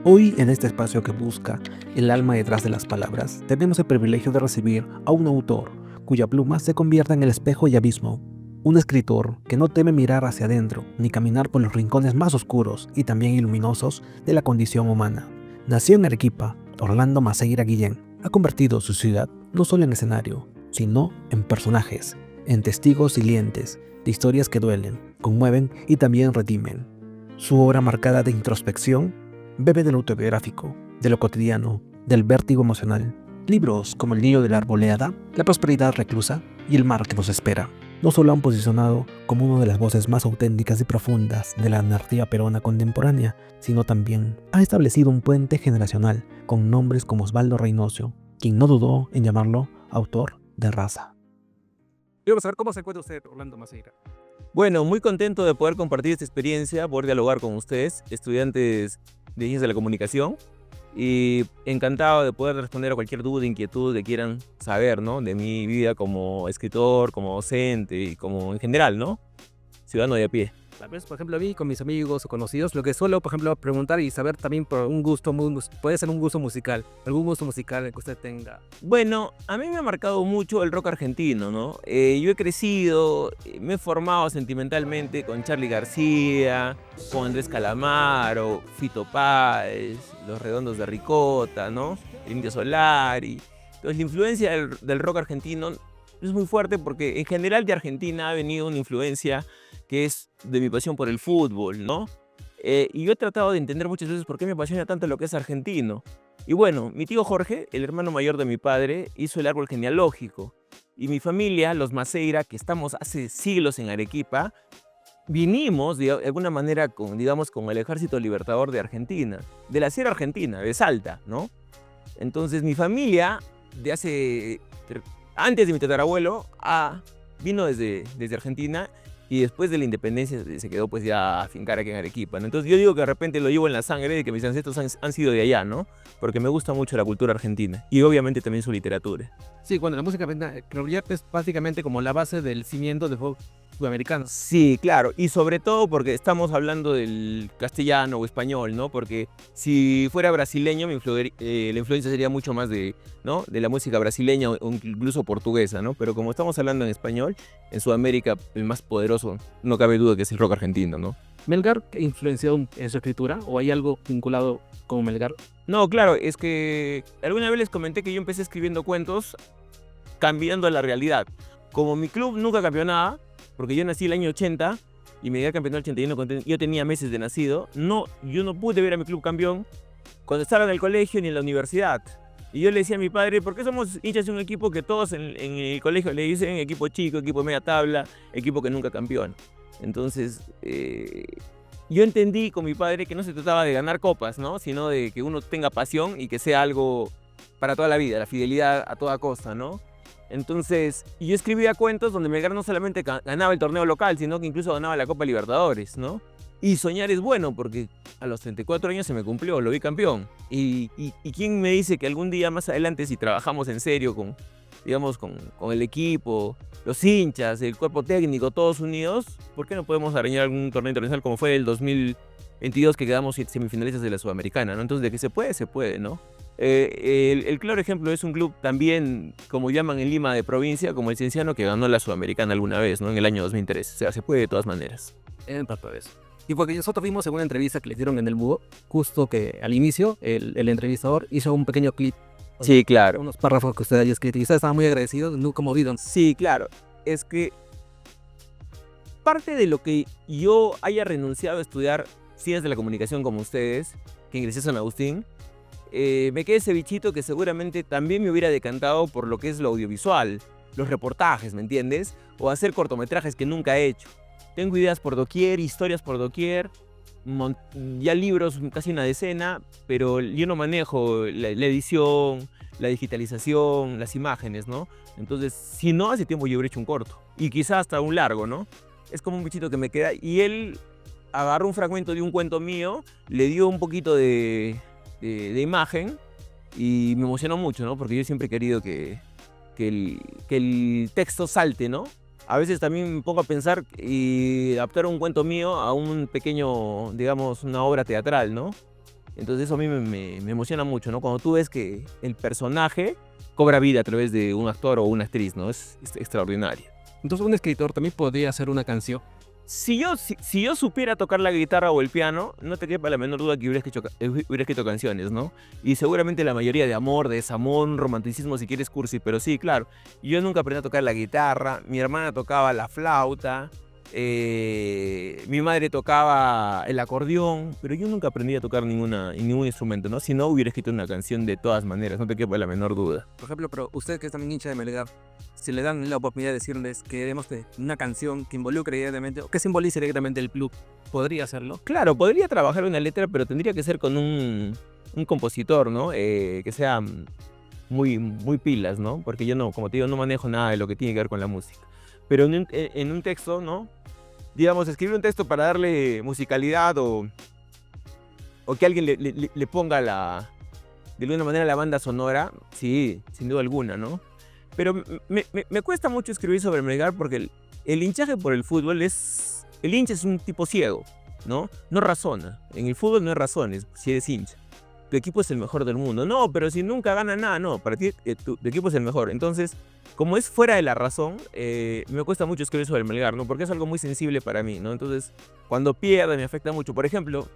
Hoy, en este espacio que busca el alma detrás de las palabras, tenemos el privilegio de recibir a un autor cuya pluma se convierte en el espejo y abismo. Un escritor que no teme mirar hacia adentro ni caminar por los rincones más oscuros y también iluminosos de la condición humana. Nació en Arequipa, Orlando Maceira Guillén ha convertido su ciudad no solo en escenario, sino en personajes, en testigos silentes de historias que duelen, conmueven y también redimen. Su obra marcada de introspección bebe del autobiográfico, de lo cotidiano, del vértigo emocional. Libros como El niño de la arboleada, La prosperidad reclusa y El mar que nos espera no solo han posicionado como una de las voces más auténticas y profundas de la narrativa peruana contemporánea, sino también ha establecido un puente generacional con nombres como Osvaldo Reynoso, quien no dudó en llamarlo autor de raza. Quiero saber cómo se encuentra usted, Orlando Maceira. Bueno, muy contento de poder compartir esta experiencia, poder dialogar con ustedes, estudiantes de Ciencias de la Comunicación, y encantado de poder responder a cualquier duda, inquietud que quieran saber, ¿no? De mi vida como escritor, como docente y como en general, ¿no? Ciudadano de a pie. A veces, por ejemplo, a mí con mis amigos o conocidos, lo que suelo, por ejemplo, preguntar y saber también por un gusto, puede ser un gusto musical, algún gusto musical que usted tenga. Bueno, a mí me ha marcado mucho el rock argentino, ¿no? Yo he crecido, me he formado sentimentalmente con Charly García, con Andrés Calamaro, Fito Páez, Los Redondos de Ricota, ¿no? El Indio Solari. Entonces la influencia del rock argentino es muy fuerte porque en general de Argentina ha venido una influencia que es de mi pasión por el fútbol, ¿no? Y yo he tratado de entender muchas veces por qué me apasiona tanto lo que es argentino. Y bueno, mi tío Jorge, el hermano mayor de mi padre, hizo el árbol genealógico. Y mi familia, los Maceira, que estamos hace siglos en Arequipa, vinimos de alguna manera con el Ejército Libertador de Argentina, de la Sierra Argentina, de Salta, ¿no? Entonces mi familia, antes de mi tatarabuelo, vino desde Argentina. Y después de la independencia se quedó pues ya a afincar aquí en Arequipa, ¿no? Entonces yo digo que de repente lo llevo en la sangre de que mis ancestros han sido de allá, ¿no? Porque me gusta mucho la cultura argentina y obviamente también su literatura. Sí, cuando la música criolla es básicamente como la base del cimiento del folk sudamericano. Sí, claro, y sobre todo porque estamos hablando del castellano o español, ¿no? Porque si fuera brasileño, la influencia sería mucho más ¿no? de la música brasileña o incluso portuguesa, ¿no? Pero como estamos hablando en español, en Sudamérica el más poderoso, no cabe duda que es el rock argentino, ¿no? ¿Melgar influenció en su escritura o hay algo vinculado con Melgar? No, claro, es que alguna vez les comenté que yo empecé escribiendo cuentos cambiando la realidad. Como mi club nunca campeó nada, porque yo nací el año 80 y me llegué a campeonar el 81 cuando yo tenía meses de nacido, yo no pude ver a mi club campeón cuando estaba en el colegio ni en la universidad. Y yo le decía a mi padre, ¿por qué somos hinchas de un equipo que todos en el colegio le dicen equipo chico, equipo media tabla, equipo que nunca campeón? Entonces, yo entendí con mi padre que no se trataba de ganar copas, ¿no? Sino de que uno tenga pasión y que sea algo para toda la vida, la fidelidad a toda costa, ¿no? Entonces, yo escribía cuentos donde Melgar no solamente ganaba el torneo local, sino que incluso ganaba la Copa Libertadores, ¿no? Y soñar es bueno porque a los 34 años se me cumplió, lo vi campeón. Y quién me dice que algún día más adelante, si trabajamos en serio con el equipo, los hinchas, el cuerpo técnico, todos unidos, ¿por qué no podemos arañar algún torneo internacional como fue el 2022 que quedamos semifinalistas de la Sudamericana, ¿no? Entonces, de que se puede, ¿no? El claro ejemplo es un club también, como llaman en Lima, de provincia, como el Cienciano, que ganó la Sudamericana alguna vez, ¿no? En el año 2003. O sea, se puede de todas maneras. En parte de eso. Y porque nosotros vimos en una entrevista que le dieron en el Búho, justo que al inicio el entrevistador hizo un pequeño clip. Sí, claro. Unos párrafos que usted haya escrito y usted estaba muy agradecido, no conmovido. Sí, claro. Es que parte de lo que yo haya renunciado a estudiar Ciencias de la Comunicación como ustedes, que ingresé a San Agustín, me queda ese bichito que seguramente también me hubiera decantado por lo que es lo audiovisual, los reportajes, ¿me entiendes? O hacer cortometrajes que nunca he hecho. Tengo ideas por doquier, historias por doquier, ya libros, casi una decena, pero yo no manejo la edición, la digitalización, las imágenes, ¿no? Entonces, si no, hace tiempo yo hubiera hecho un corto, y quizás hasta un largo, ¿no? Es como un bichito que me queda, y él agarró un fragmento de un cuento mío, le dio un poquito de imagen, y me emocionó mucho, ¿no? Porque yo siempre he querido que el texto salte, ¿no? A veces también me pongo a pensar y adaptar un cuento mío a un pequeño, digamos, una obra teatral, ¿no? Entonces eso a mí me emociona mucho, ¿no? Cuando tú ves que el personaje cobra vida a través de un actor o una actriz, ¿no? Es extraordinario. Entonces un escritor también podría hacer una canción. Si yo supiera tocar la guitarra o el piano, no te quepa la menor duda que hubiera escrito canciones, ¿no? Y seguramente la mayoría de amor, de desamor, romanticismo, si quieres cursi, pero sí, claro. Yo nunca aprendí a tocar la guitarra, mi hermana tocaba la flauta, mi madre tocaba el acordeón, pero yo nunca aprendí a tocar ningún instrumento, ¿no? Si no, hubiera escrito una canción de todas maneras, no te quepa la menor duda. Por ejemplo, pero usted que es también hincha de Melgar, si le dan la oportunidad de decirles que queremos una canción que involucre directamente o que simbolice directamente el club, ¿podría hacerlo? Claro, podría trabajar una letra, pero tendría que ser con un compositor, ¿no? Que sea muy pilas, ¿no? Porque yo no, como te digo, no manejo nada de lo que tiene que ver con la música. Pero en un texto, ¿no? Digamos, escribir un texto para darle musicalidad o que alguien le ponga de alguna manera la banda sonora, sí, sin duda alguna, ¿no? Pero me cuesta mucho escribir sobre Melgar porque el hinchaje por el fútbol el hincha es un tipo ciego, ¿no? No razona. En el fútbol no hay razones si eres hincha. Tu equipo es el mejor del mundo. No, pero si nunca gana nada, no. Para ti tu equipo es el mejor. Entonces, como es fuera de la razón, me cuesta mucho escribir sobre el Melgar, ¿no? Porque es algo muy sensible para mí, ¿no? Entonces, cuando pierde me afecta mucho. Por ejemplo,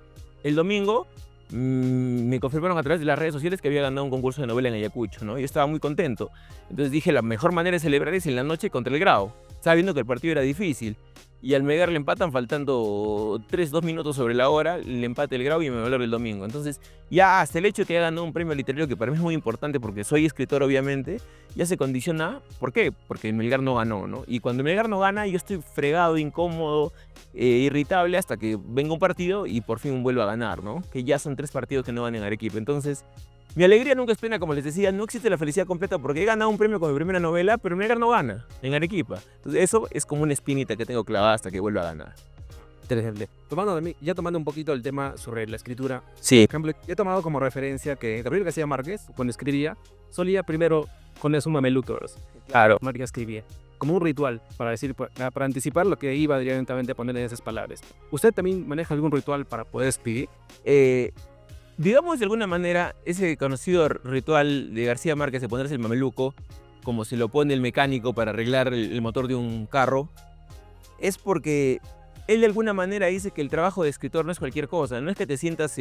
el domingo me confirmaron a través de las redes sociales que había ganado un concurso de novela en Ayacucho, ¿no? Y estaba muy contento. Entonces dije, la mejor manera de celebrar es en la noche contra el Grau, sabiendo que el partido era difícil. Y al Melgar le empatan faltando 2 minutos sobre la hora, le empate el Grau y me valora el domingo. Entonces, ya hasta el hecho de que haya ganado un premio literario, que para mí es muy importante porque soy escritor obviamente, ya se condiciona. ¿Por qué? Porque el Melgar no ganó, ¿no? Y cuando el Melgar no gana, yo estoy fregado, incómodo, irritable hasta que venga un partido y por fin vuelva a ganar, ¿no? Que ya son 3 partidos que no van en Arequipa. Entonces, mi alegría nunca es plena, como les decía, no existe la felicidad completa porque he ganado un premio con mi primera novela, pero Melgar no gana en Arequipa. Entonces eso es como una espinita que tengo clavada hasta que vuelva a ganar. Interesante. Tomando un poquito el tema sobre la escritura. Sí. Por ejemplo, he tomado como referencia que Gabriel García Márquez, cuando escribía, solía primero poner su mamelucos. Claro. Márquez escribía como un ritual para decir, para anticipar lo que iba directamente a poner en esas palabras. ¿Usted también maneja algún ritual para poder escribir? Digamos de alguna manera, ese conocido ritual de García Márquez de ponerse el mameluco, como se lo pone el mecánico para arreglar el motor de un carro, es porque él de alguna manera dice que el trabajo de escritor no es cualquier cosa, no es que te sientas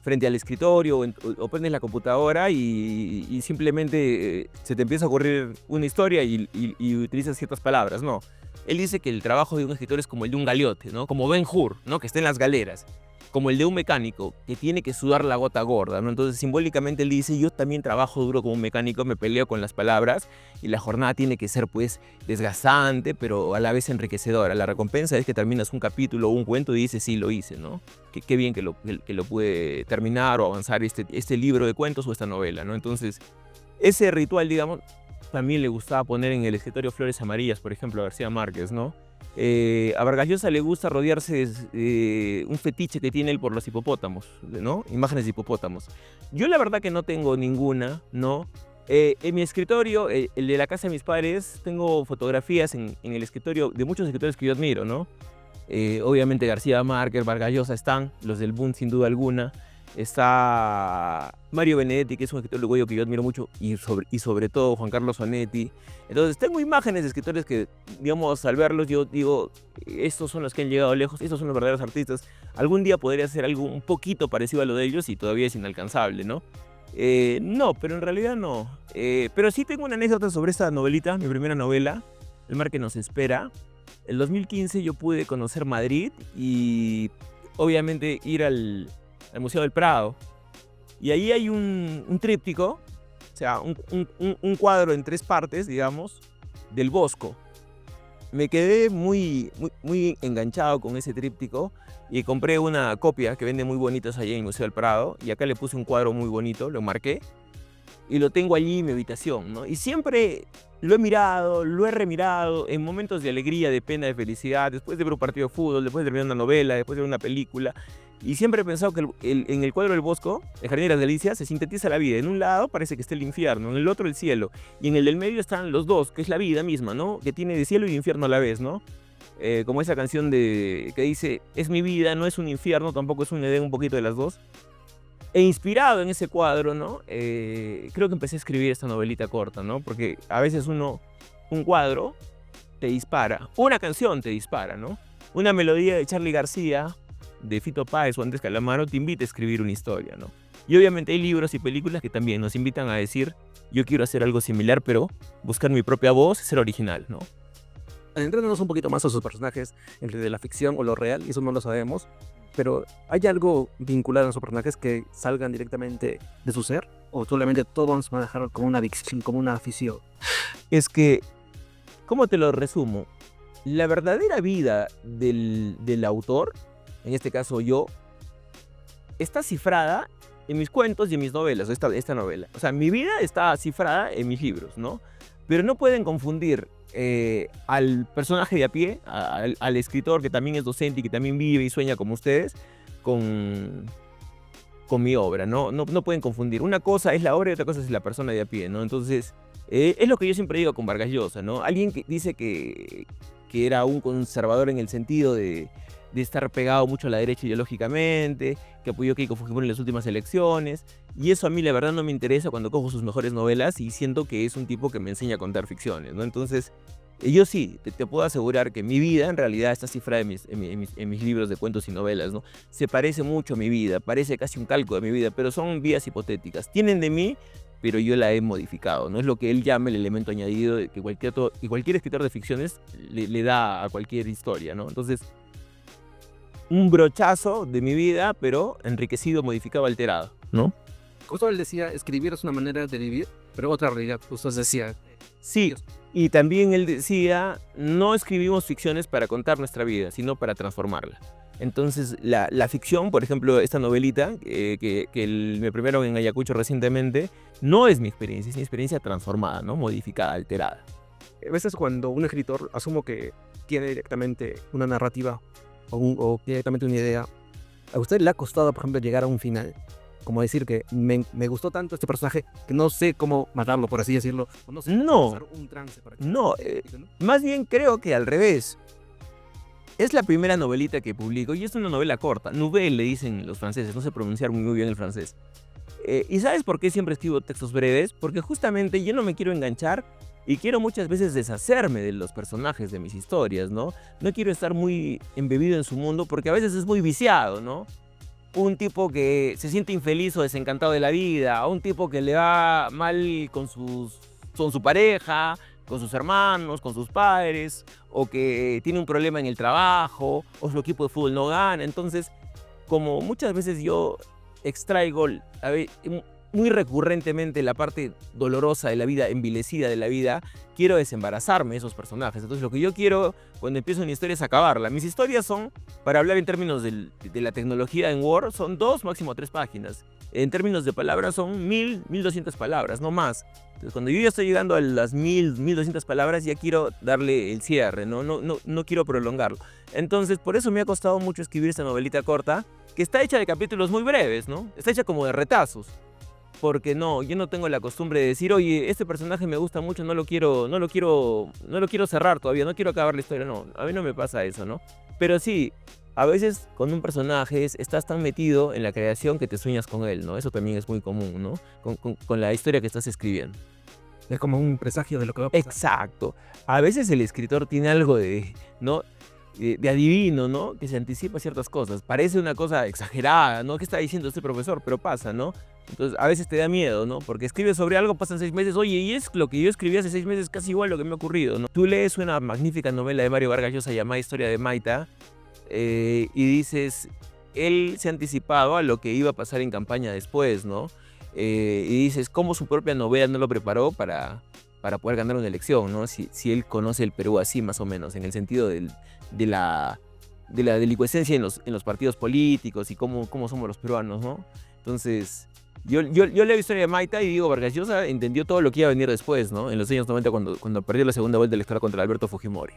frente al escritorio o prendes la computadora y simplemente se te empieza a ocurrir una historia y utilizas ciertas palabras, no. Él dice que el trabajo de un escritor es como el de un galeote, ¿no? Como Ben-Hur, ¿no? Que está en las galeras. Como el de un mecánico que tiene que sudar la gota gorda, ¿no? Entonces simbólicamente él dice, yo también trabajo duro como un mecánico, me peleo con las palabras y la jornada tiene que ser pues desgastante, pero a la vez enriquecedora. La recompensa es que terminas un capítulo o un cuento y dices, sí, lo hice, ¿no? Qué bien que lo pude terminar o avanzar este libro de cuentos o esta novela, ¿no? Entonces ese ritual, digamos, también le gustaba poner en el escritorio flores amarillas, por ejemplo, a García Márquez, ¿no? A Vargas Llosa le gusta rodearse de un fetiche que tiene él por los hipopótamos, ¿no? Imágenes de hipopótamos. Yo la verdad que no tengo ninguna, ¿no? En mi escritorio, el de la casa de mis padres, tengo fotografías en el escritorio de muchos escritores que yo admiro, ¿no? Obviamente García Márquez, Vargas Llosa están, los del boom sin duda alguna. Está Mario Benedetti, que es un escritor uruguayo que yo admiro mucho, y sobre todo Juan Carlos Onetti. Entonces tengo imágenes de escritores que, digamos, al verlos yo digo, estos son los que han llegado lejos, estos son los verdaderos artistas. Algún día podría hacer algo un poquito parecido a lo de ellos y todavía es inalcanzable, ¿no? No, pero en realidad no. Pero sí tengo una anécdota sobre esta novelita, mi primera novela, El mar que nos espera. En 2015 yo pude conocer Madrid y obviamente ir al Museo del Prado. Y ahí hay un tríptico, o sea, un cuadro en 3 partes, digamos, del Bosco. Me quedé muy enganchado con ese tríptico y compré una copia que vende muy bonitas allí en el Museo del Prado. Y acá le puse un cuadro muy bonito, lo marqué y lo tengo allí en mi habitación, ¿no? Y siempre lo he mirado, lo he remirado en momentos de alegría, de pena, de felicidad, después de ver un partido de fútbol, después de ver una novela, después de ver una película. Y siempre he pensado que en el cuadro del Bosco, el Jardín de las Delicias, se sintetiza la vida. En un lado parece que está el infierno, en el otro el cielo. Y en el del medio están los dos, que es la vida misma, ¿no? Que tiene de cielo y de infierno a la vez, ¿no? Como esa canción que dice, es mi vida, no es un infierno, tampoco es un Edén, un poquito de las dos. E inspirado en ese cuadro, ¿no? Creo que empecé a escribir esta novelita corta, ¿no? Porque a veces un cuadro te dispara, una canción te dispara, ¿no? Una melodía de Charly García, de Fito Páez o Andrés Calamaro te invita a escribir una historia, ¿no? Y obviamente hay libros y películas que también nos invitan a decir, yo quiero hacer algo similar, pero buscar mi propia voz, ser original, ¿no? Adentrándonos un poquito más a sus personajes, entre de la ficción o lo real, y eso no lo sabemos, pero ¿hay algo vinculado a sus personajes que salgan directamente de su ser? ¿O solamente todo vamos a manejar como una adicción, como una afición? Es que, ¿cómo te lo resumo? La verdadera vida del autor, en este caso yo, está cifrada en mis cuentos y en mis novelas, esta novela. O sea, mi vida está cifrada en mis libros, ¿no? Pero no pueden confundir al personaje de a pie, al escritor que también es docente y que también vive y sueña como ustedes, con mi obra, ¿no? No pueden confundir. Una cosa es la obra y otra cosa es la persona de a pie, ¿no? Entonces, es lo que yo siempre digo con Vargas Llosa, ¿no? Alguien que dice que era un conservador en el sentido de estar pegado mucho a la derecha ideológicamente, que apoyó a Keiko Fujimori en las últimas elecciones, y eso a mí la verdad no me interesa cuando cojo sus mejores novelas y siento que es un tipo que me enseña a contar ficciones, ¿no? Entonces, yo sí, te puedo asegurar que mi vida en realidad está cifrada en mis libros de cuentos y novelas, ¿no? Se parece mucho a mi vida, parece casi un calco de mi vida, pero son vidas hipotéticas. Tienen de mí, pero yo la he modificado, ¿no? Es lo que él llama el elemento añadido que cualquier escritor de ficciones le da a cualquier historia, ¿no? Entonces, un brochazo de mi vida, pero enriquecido, modificado, alterado, ¿no? Justo él decía, escribir es una manera de vivir, pero otra realidad. Justo decía, Sí, y también él decía, no escribimos ficciones para contar nuestra vida, sino para transformarla. Entonces, la ficción, por ejemplo, esta novelita me premiaron en Ayacucho recientemente, no es mi experiencia transformada, ¿no? Modificada, alterada. a veces cuando un escritor, asumo que tiene directamente una narrativa o directamente una idea, ¿a usted le ha costado, por ejemplo, llegar a un final? Como decir que me gustó tanto este personaje que no sé cómo matarlo, por así decirlo. O no sé cómo No, pasar un trance para que no, más bien creo que al revés. Es la primera novelita que publico y es una novela corta. Nouvelle le dicen los franceses, no sé pronunciar muy bien el francés. ¿Y sabes por qué siempre escribo textos breves? Porque justamente yo no me quiero enganchar y quiero muchas veces deshacerme de los personajes de mis historias, ¿no? No quiero estar muy embebido en su mundo porque a veces es muy viciado, ¿no? Un tipo que se siente infeliz o desencantado de la vida, un tipo que le va mal con su pareja, con sus hermanos, con sus padres, o que tiene un problema en el trabajo, o su equipo de fútbol no gana. Entonces, como muchas veces yo extraigo muy recurrentemente la parte dolorosa de la vida, envilecida de la vida, quiero desembarazarme de esos personajes. Entonces lo que yo quiero cuando empiezo una historia es acabarla. Mis historias son, para hablar en términos de la tecnología en Word, son 2, máximo 3 páginas. En términos de palabras son 1200 palabras, no más. Entonces cuando yo ya estoy llegando a las 1200 palabras ya quiero darle el cierre, no quiero prolongarlo. Entonces por eso me ha costado mucho escribir esta novelita corta, que está hecha de capítulos muy breves, ¿no? Está hecha como de retazos. Porque yo no tengo la costumbre de decir, oye, este personaje me gusta mucho, no lo quiero cerrar todavía, no quiero acabar la historia, no, a mí no me pasa eso, ¿no? Pero sí, a veces con un personaje estás tan metido en la creación que te sueñas con él, ¿no? Eso también es muy común, ¿no? Con la historia que estás escribiendo. es como un presagio de lo que va a pasar. Exacto. A veces el escritor tiene algo ¿no? De adivino, ¿no? Que se anticipa ciertas cosas. Parece una cosa exagerada, ¿no? ¿Qué está diciendo este profesor? Pero pasa, ¿no? Entonces a veces te da miedo, ¿no? Porque escribes sobre algo, pasan 6 meses, oye, y es lo que yo escribí hace 6 meses, casi igual lo que me ha ocurrido, ¿no? Tú lees una magnífica novela de Mario Vargas Llosa llamada Historia de Maita y dices, él se ha anticipado a lo que iba a pasar en campaña después, ¿no? Y dices, ¿cómo su propia novela no lo preparó para poder ganar una elección, ¿no? Si él conoce el Perú así más o menos, en el sentido de la delincuencia en los partidos políticos y cómo somos los peruanos, ¿no? Entonces, yo leo Historia de Maita y digo, Vargas Llosa entendió todo lo que iba a venir después, ¿no? En los años 90 cuando perdió la segunda vuelta electoral contra Alberto Fujimori.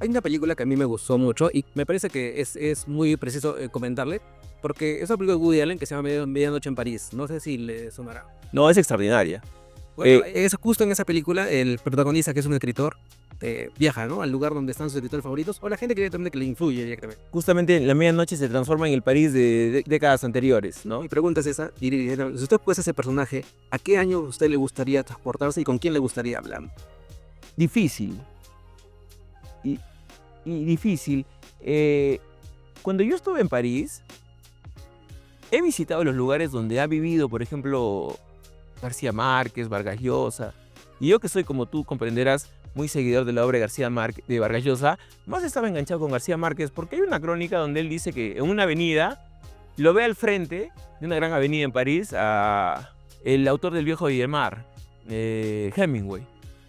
Hay una película que a mí me gustó mucho y me parece que es muy preciso comentarle, porque es una película de Woody Allen que se llama Medianoche en París. No sé si le sonará. No, es extraordinaria. Bueno, es justo en esa película el protagonista, que es un escritor, viaja, ¿no? Al lugar donde están sus escritores favoritos, o la gente que directamente que le influye directamente. Justamente la medianoche se transforma en el París de décadas anteriores, ¿no? Mi pregunta es esa, y si usted fuese ese personaje, ¿a qué año a usted le gustaría transportarse y con quién le gustaría hablar? Difícil. Y difícil. Cuando yo estuve en París, he visitado los lugares donde ha vivido, por ejemplo, García Márquez, Vargas Llosa. Y yo que soy, como tú comprenderás, muy seguidor de la obra de de Vargas Llosa, más estaba enganchado con García Márquez porque hay una crónica donde él dice que en una avenida lo ve al frente de una gran avenida en París a el autor del Viejo y el Mar, Hemingway.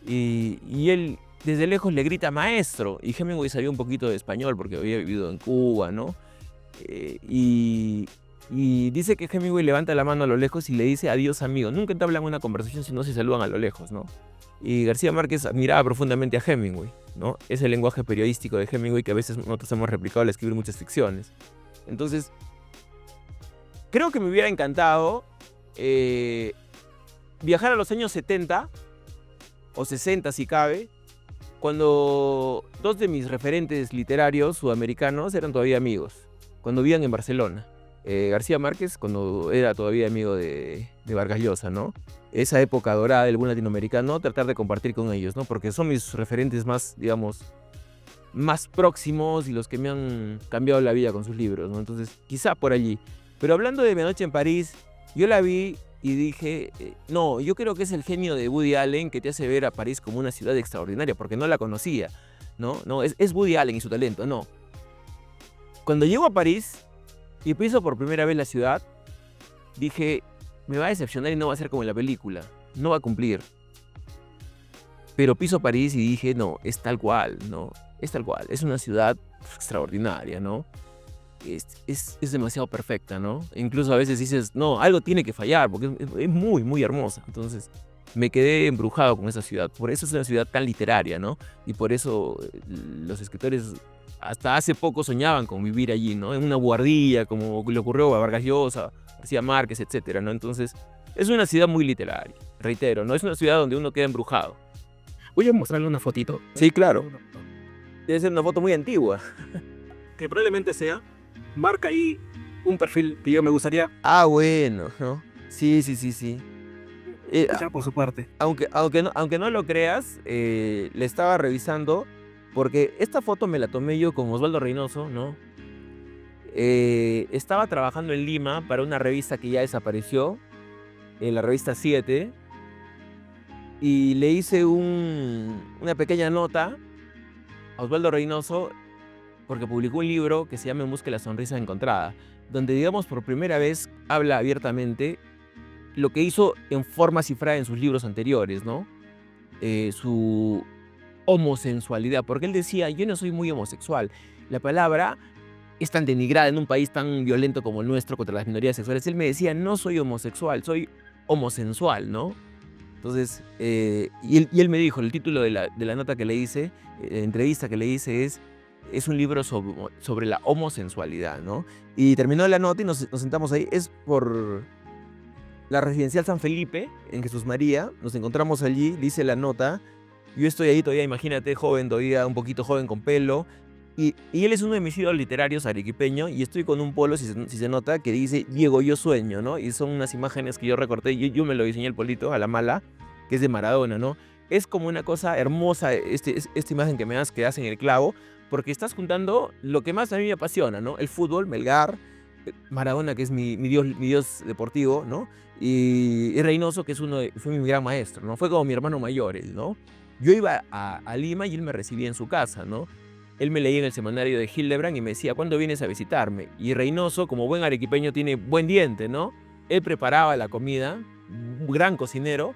Y él desde lejos le grita maestro, y Hemingway sabía un poquito de español porque había vivido en Cuba, ¿no? Y dice que Hemingway levanta la mano a lo lejos y le dice adiós amigo. Nunca entablan una conversación sino se saludan a lo lejos, ¿no? Y García Márquez admiraba profundamente a Hemingway, ¿no? Es el lenguaje periodístico de Hemingway que a veces nosotros hemos replicado al escribir muchas ficciones. Entonces, creo que me hubiera encantado viajar a los años 70 o 60 si cabe, cuando dos de mis referentes literarios sudamericanos eran todavía amigos, cuando vivían en Barcelona. García Márquez, cuando era todavía amigo de Vargas Llosa, ¿no? Esa época dorada del buen latinoamericano, tratar de compartir con ellos, ¿no? Porque son mis referentes más, digamos, más próximos y los que me han cambiado la vida con sus libros, ¿no? Entonces, quizá por allí. Pero hablando de Medianoche en París, yo la vi y dije, no, yo creo que es el genio de Woody Allen que te hace ver a París como una ciudad extraordinaria, porque no la conocía, ¿no? No, es Woody Allen y su talento, no. Cuando llego a París y piso por primera vez la ciudad, dije, me va a decepcionar y no va a ser como en la película, no va a cumplir. Pero piso París y dije, no, es tal cual, ¿no? Es tal cual, es una ciudad extraordinaria, ¿no? Es demasiado perfecta, ¿no? Incluso a veces dices, no, algo tiene que fallar, porque es muy, muy hermosa. Entonces, me quedé embrujado con esa ciudad. Por eso es una ciudad tan literaria, ¿no? Y por eso los escritores hasta hace poco soñaban con vivir allí, ¿no? En una buhardilla, como le ocurrió a Vargas Llosa, García Márquez, etcétera, ¿no? Entonces, es una ciudad muy literaria, reitero, ¿no? Es una ciudad donde uno queda embrujado. Voy a mostrarle una fotito. Sí, claro. Debe ser una foto muy antigua. Que probablemente sea. Marca ahí un perfil que yo me gustaría Ah, bueno, ¿no? Sí. escuchar por su parte. Aunque no lo creas, le estaba revisando, porque esta foto me la tomé yo con Osvaldo Reynoso, ¿no? Estaba trabajando en Lima para una revista que ya desapareció, la revista 7, y le hice una pequeña nota a Osvaldo Reynoso porque publicó un libro que se llama En busca de la sonrisa encontrada, donde, digamos, por primera vez habla abiertamente lo que hizo en forma cifrada en sus libros anteriores, ¿no? Su homosensualidad, porque él decía, yo no soy muy homosexual. La palabra es tan denigrada en un país tan violento como el nuestro contra las minorías sexuales. Él me decía, no soy homosexual, soy homosensual, ¿no? Entonces, y él me dijo, el título de la nota que le hice, entrevista que le hice es un libro sobre la homosensualidad, ¿no? Y terminó la nota y nos sentamos ahí. Es por la residencial San Felipe, en Jesús María. Nos encontramos allí, le hice la nota. Yo estoy ahí todavía, imagínate, joven todavía, un poquito joven con pelo. Y él es uno de mis ídolos literarios, arequipeño, y estoy con un polo, si se nota, que dice Diego, yo sueño, ¿no? Y son unas imágenes que yo recorté, yo me lo diseñé el polito a la mala, que es de Maradona, ¿no? Es como una cosa hermosa esta imagen que me das, que das en el clavo, porque estás juntando lo que más a mí me apasiona, ¿no? El fútbol, Melgar, Maradona, que es mi dios deportivo, ¿no? Y Reynoso, que fue mi gran maestro, ¿no? Fue como mi hermano mayor, él, ¿no? Yo iba a Lima y él me recibía en su casa, ¿no? Él me leía en el semanario de Hildebrand y me decía, ¿cuándo vienes a visitarme? Y Reynoso, como buen arequipeño, tiene buen diente, ¿no? Él preparaba la comida, un gran cocinero,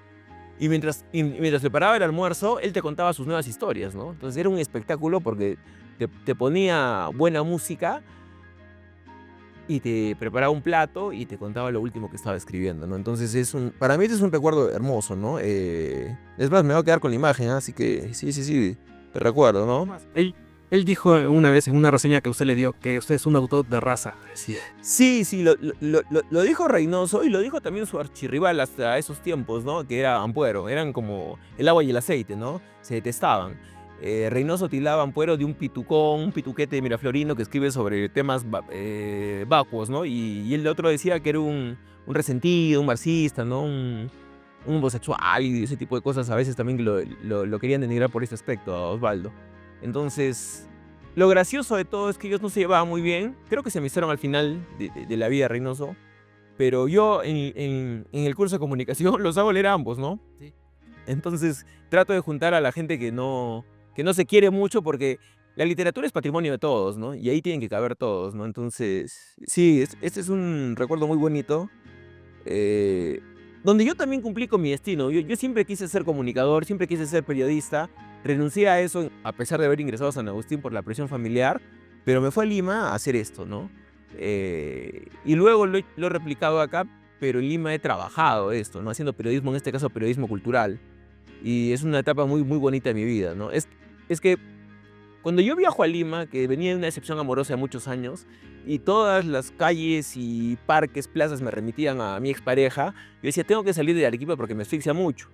y mientras preparaba el almuerzo, él te contaba sus nuevas historias, ¿no? Entonces era un espectáculo porque te ponía buena música y te preparaba un plato y te contaba lo último que estaba escribiendo, ¿no? Entonces para mí es un recuerdo hermoso, ¿no? Es más, me voy a quedar con la imagen, así que sí, te recuerdo, ¿no? Él dijo una vez en una reseña que usted le dio que usted es un autor de raza. Sí, lo dijo Reynoso y lo dijo también su archirrival hasta esos tiempos, ¿no? Que era Ampuero, eran como el agua y el aceite, ¿no? Se detestaban. Reynoso tilaba a Ampuero de un pitucón, un pituquete miraflorino que escribe sobre temas vacuos, ¿no? Y el otro decía que era un resentido, un marxista, ¿no? Un homosexual y ese tipo de cosas. A veces también lo querían denigrar por ese aspecto a Osvaldo. Entonces, lo gracioso de todo es que ellos no se llevaban muy bien. Creo que se amistaron al final de la vida Reynoso. Pero yo en el curso de comunicación los hago leer a ambos, ¿no? Sí. Entonces trato de juntar a la gente que no se quiere mucho, porque la literatura es patrimonio de todos, ¿no? Y ahí tienen que caber todos, ¿no? Entonces, sí, este es un recuerdo muy bonito, donde yo también cumplí con mi destino. Yo siempre quise ser comunicador, siempre quise ser periodista. Renuncié a eso a pesar de haber ingresado a San Agustín por la presión familiar, pero me fue a Lima a hacer esto, ¿no? Y luego lo he replicado acá, pero en Lima he trabajado esto, ¿no? Haciendo periodismo, en este caso periodismo cultural. Y es una etapa muy, muy bonita de mi vida, ¿no? Es que cuando yo viajo a Lima, que venía de una decepción amorosa de muchos años, y todas las calles y parques, plazas me remitían a mi expareja, yo decía, tengo que salir de Arequipa porque me asfixia mucho.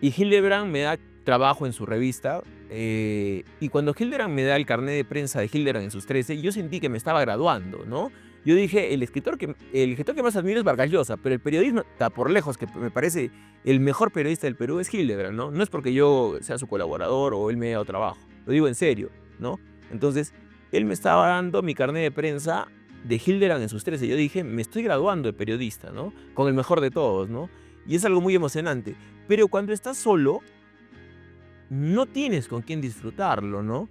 Y Hildebrand me da trabajo en su revista, y cuando Hildebrand me da el carnet de prensa de Hildebrand en sus 13, yo sentí que me estaba graduando, ¿no? Yo dije, el escritor que más admiro es Vargas Llosa, pero el periodismo está por lejos, que me parece el mejor periodista del Perú es Hildebrand, ¿no? No es porque yo sea su colaborador o él me haya dado trabajo, lo digo en serio, ¿no? Entonces, él me estaba dando mi carnet de prensa de Hildebrand en sus 13. Yo dije, me estoy graduando de periodista, ¿no? Con el mejor de todos, ¿no? Y es algo muy emocionante. Pero cuando estás solo, no tienes con quién disfrutarlo, ¿no?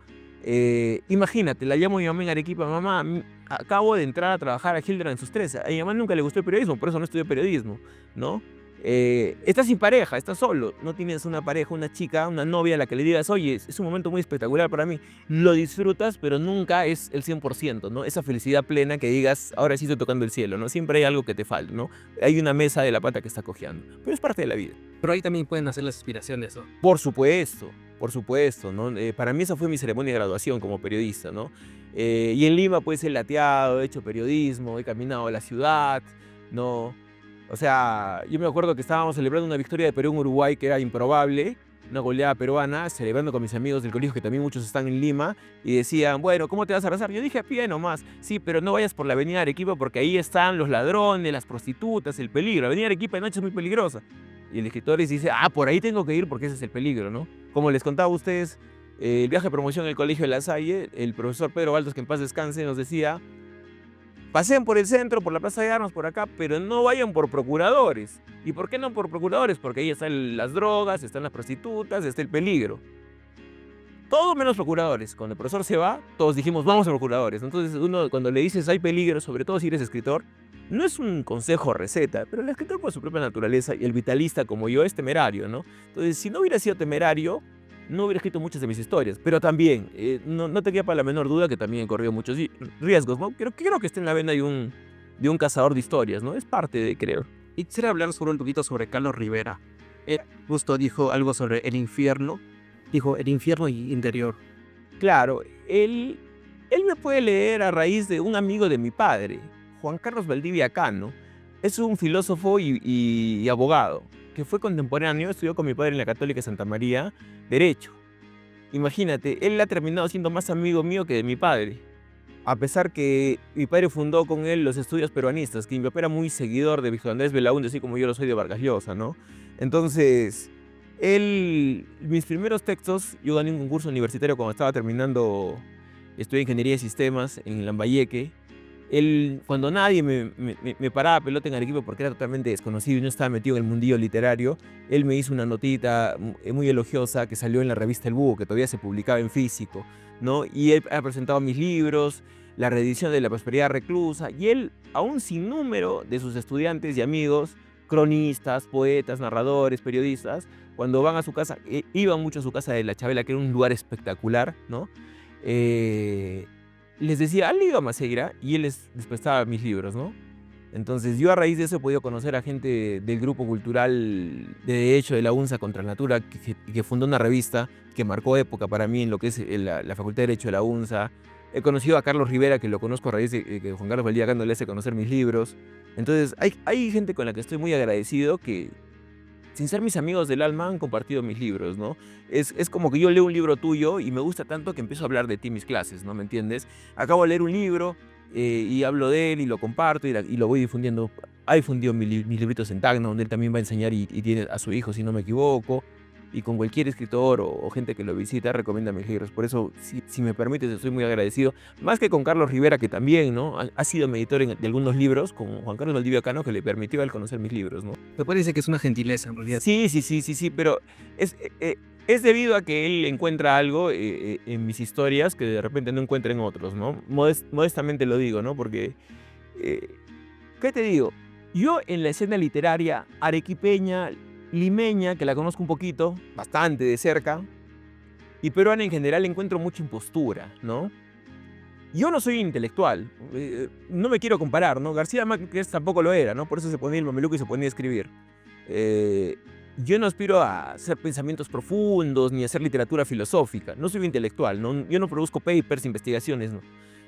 Imagínate, la llamo a mi mamá en Arequipa, mamá, acabo de entrar a trabajar a Hildebrand en sus 13. A mi mamá nunca le gustó el periodismo, por eso no estudió periodismo, ¿no? Estás sin pareja, estás solo, no tienes una pareja, una chica, una novia a la que le digas, oye, es un momento muy espectacular para mí. Lo disfrutas, pero nunca es el 100%, ¿no? Esa felicidad plena que digas, ahora sí estoy tocando el cielo, ¿no? Siempre hay algo que te falta, ¿no? Hay una mesa de la pata que está cojeando, pero es parte de la vida. Pero ahí también pueden hacer las inspiraciones, ¿no? Por supuesto, ¿no? Para mí esa fue mi ceremonia de graduación como periodista, ¿no? Y en Lima pues he lateado, he hecho periodismo, he caminado a la ciudad, ¿no? O sea, yo me acuerdo que estábamos celebrando una victoria de Perú en Uruguay que era improbable, una goleada peruana, celebrando con mis amigos del colegio, que también muchos están en Lima, y decían, bueno, ¿cómo te vas a abrazar? Yo dije, a pie nomás. Sí, pero no vayas por la avenida Arequipa porque ahí están los ladrones, las prostitutas, el peligro. La avenida Arequipa de noche es muy peligrosa. Y el escritor les dice, por ahí tengo que ir porque ese es el peligro, ¿no? Como les contaba a ustedes, el viaje de promoción en el colegio de La Salle, el profesor Pedro Baldos, que en paz descanse, nos decía, paseen por el centro, por la Plaza de Armas, por acá, pero no vayan por procuradores. ¿Y por qué no por procuradores? Porque ahí están las drogas, están las prostitutas, está el peligro. Todo menos procuradores. Cuando el profesor se va, todos dijimos, vamos a procuradores. Entonces uno, cuando le dices hay peligro, sobre todo si eres escritor, no es un consejo o receta, pero el escritor por su propia naturaleza y el vitalista como yo es temerario, ¿no? Entonces, si no hubiera sido temerario, no hubiera escrito muchas de mis historias, pero también, no te quepa la menor duda que también he corrido muchos riesgos, ¿no? Creo que está en la vena de un cazador de historias, ¿no? Es parte de, creo. Y quisiera hablar un poquito sobre Carlos Rivera. Él justo dijo algo sobre el infierno. Dijo el infierno interior. Claro, él me puede leer a raíz de un amigo de mi padre, Juan Carlos Valdivia Cano. Es un filósofo y abogado, que fue contemporáneo, estudió con mi padre en la Católica de Santa María, Derecho. Imagínate, él ha terminado siendo más amigo mío que de mi padre. A pesar que mi padre fundó con él los estudios peruanistas, que mi papá era muy seguidor de Víctor Andrés Belaúnde, así como yo lo soy de Vargas Llosa, ¿no? Entonces, mis primeros textos, yo gané un concurso universitario cuando estaba terminando, estudié Ingeniería de Sistemas en Lambayeque. Cuando nadie me paraba pelota en Arequipa porque era totalmente desconocido y no estaba metido en el mundillo literario, él me hizo una notita muy elogiosa que salió en la revista El Búho, que todavía se publicaba en físico, ¿no? Y él ha presentado mis libros, la reedición de La Prosperidad Reclusa, y él a un sinnúmero de sus estudiantes y amigos, cronistas, poetas, narradores, periodistas, cuando van a su casa, iban mucho a su casa de La Chabela, que era un lugar espectacular, ¿no? Les decía, ¿han leído a Maceira? Y él les prestaba mis libros, ¿no? Entonces yo a raíz de eso he podido conocer a gente del grupo cultural de Derecho de la UNSA Contra Natura, que fundó una revista que marcó época para mí en lo que es la Facultad de Derecho de la UNSA. He conocido a Carlos Rivera, que lo conozco a raíz de que Juan Carlos Valdivia le hace conocer mis libros. Entonces hay gente con la que estoy muy agradecido que sin ser mis amigos del alma, han compartido mis libros, ¿no? Es como que yo leo un libro tuyo y me gusta tanto que empiezo a hablar de ti en mis clases, ¿no? ¿Me entiendes? Acabo de leer un libro y hablo de él y lo comparto y lo voy difundiendo. Ha difundido mis libritos en Tacna, donde él también va a enseñar y tiene a su hijo, si no me equivoco. Y con cualquier escritor o gente que lo visita, recomienda mis libros. Por eso, si me permites, estoy muy agradecido. Más que con Carlos Rivera, que también, ¿no? Ha sido mi editor de algunos libros, con Juan Carlos Valdivia Cano, que le permitió a él conocer mis libros, ¿no? Me parece que es una gentileza, en realidad. Sí, pero es debido a que él encuentra algo en mis historias que de repente no encuentra en otros, ¿no? Modestamente lo digo, ¿no? Porque, ¿qué te digo? Yo en la escena literaria arequipeña, limeña, que la conozco un poquito, bastante de cerca, y peruana en general, encuentro mucha impostura, ¿no? Yo no soy intelectual, no me quiero comparar, ¿no? García Márquez tampoco lo era, ¿no? Por eso se ponía el mameluco y se ponía a escribir. Yo no aspiro a hacer pensamientos profundos ni a hacer literatura filosófica, no soy intelectual, ¿no? Yo no produzco papers, investigaciones, ¿no?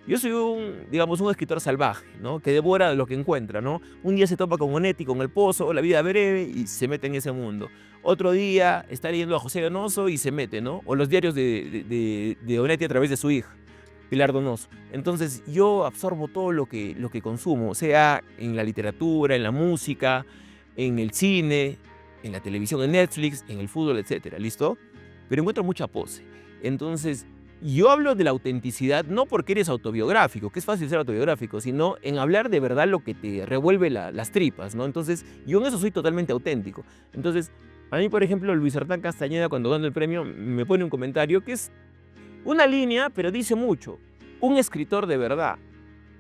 Yo soy un escritor salvaje, ¿no? Que devora lo que encuentra, ¿no? Un día se topa con Onetti, con El Pozo, La vida breve y se mete en ese mundo. Otro día está leyendo a José Donoso y se mete, ¿no? O los diarios de Onetti a través de su hija, Pilar Donoso. Entonces yo absorbo todo lo que consumo, sea en la literatura, en la música, en el cine, en la televisión, en Netflix, en el fútbol, etcétera, ¿listo? Pero encuentro mucha pose. Entonces, yo hablo de la autenticidad no porque eres autobiográfico, que es fácil ser autobiográfico, sino en hablar de verdad lo que te revuelve las tripas, ¿no? Entonces, yo en eso soy totalmente auténtico. Entonces, a mí, por ejemplo, Luis Artán Castañeda, cuando gana el premio, me pone un comentario que es una línea, pero dice mucho. Un escritor de verdad.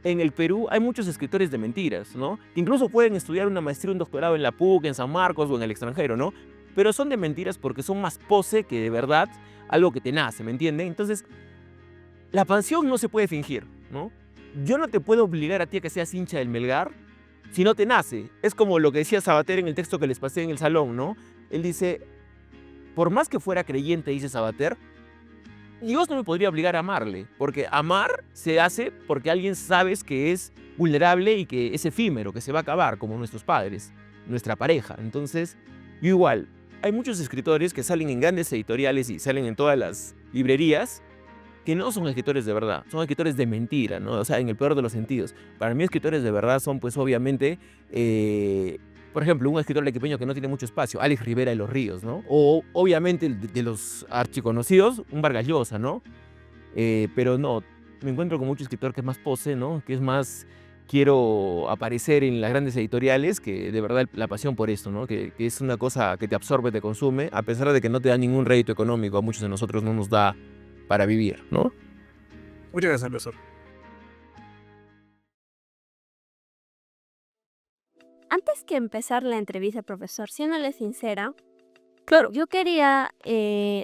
En el Perú hay muchos escritores de mentiras, ¿no? Que incluso pueden estudiar una maestría, un doctorado en la PUC, en San Marcos o en el extranjero, ¿no? Pero son de mentiras porque son más pose que de verdad algo que te nace, ¿me entienden? Entonces, la pasión no se puede fingir, ¿no? Yo no te puedo obligar a ti a que seas hincha del Melgar si no te nace. Es como lo que decía Sabater en el texto que les pasé en el salón, ¿no? Él dice, por más que fuera creyente, dice Sabater, Dios no me podría obligar a amarle, porque amar se hace porque alguien sabes que es vulnerable y que es efímero, que se va a acabar, como nuestros padres, nuestra pareja. Entonces, yo igual, hay muchos escritores que salen en grandes editoriales y salen en todas las librerías que no son escritores de verdad, son escritores de mentira, ¿no? O sea, en el peor de los sentidos. Para mí, escritores de verdad son, pues, obviamente, por ejemplo, un escritor arequipeño que no tiene mucho espacio, Alex Rivera de los Ríos, ¿no? O, obviamente, de los archiconocidos, un Vargas Llosa, ¿no? Pero no, me encuentro con mucho escritor que es más pose, ¿no? Que es más, quiero aparecer en las grandes editoriales, que de verdad la pasión por esto, ¿no? Que es una cosa que te absorbe, te consume, a pesar de que no te da ningún rédito económico, a muchos de nosotros no nos da para vivir, ¿no? Muchas gracias, profesor. Antes que empezar la entrevista, profesor, siéndole sincera, claro, yo quería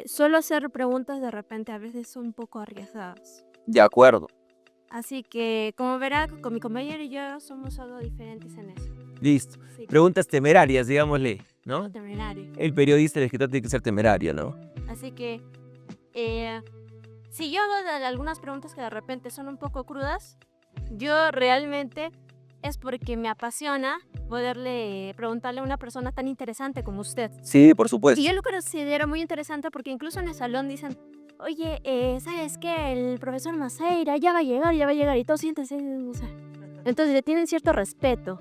solo hacer preguntas de repente a veces un poco arriesgadas. De acuerdo. Así que, como verá, con mi compañero y yo somos algo diferentes en eso. Listo. Sí, Preguntas temerarias, digámosle, ¿no? temerario. El periodista, el escritor tiene que ser temerario, ¿no? Así que, si yo hago algunas preguntas que de repente son un poco crudas, yo realmente es porque me apasiona poderle preguntarle a una persona tan interesante como usted. Sí, por supuesto. Y yo lo considero muy interesante porque incluso en el salón dicen, oye, ¿sabes qué? El profesor Maceira ya va a llegar y todos siéntense. O sea, entonces le tienen cierto respeto.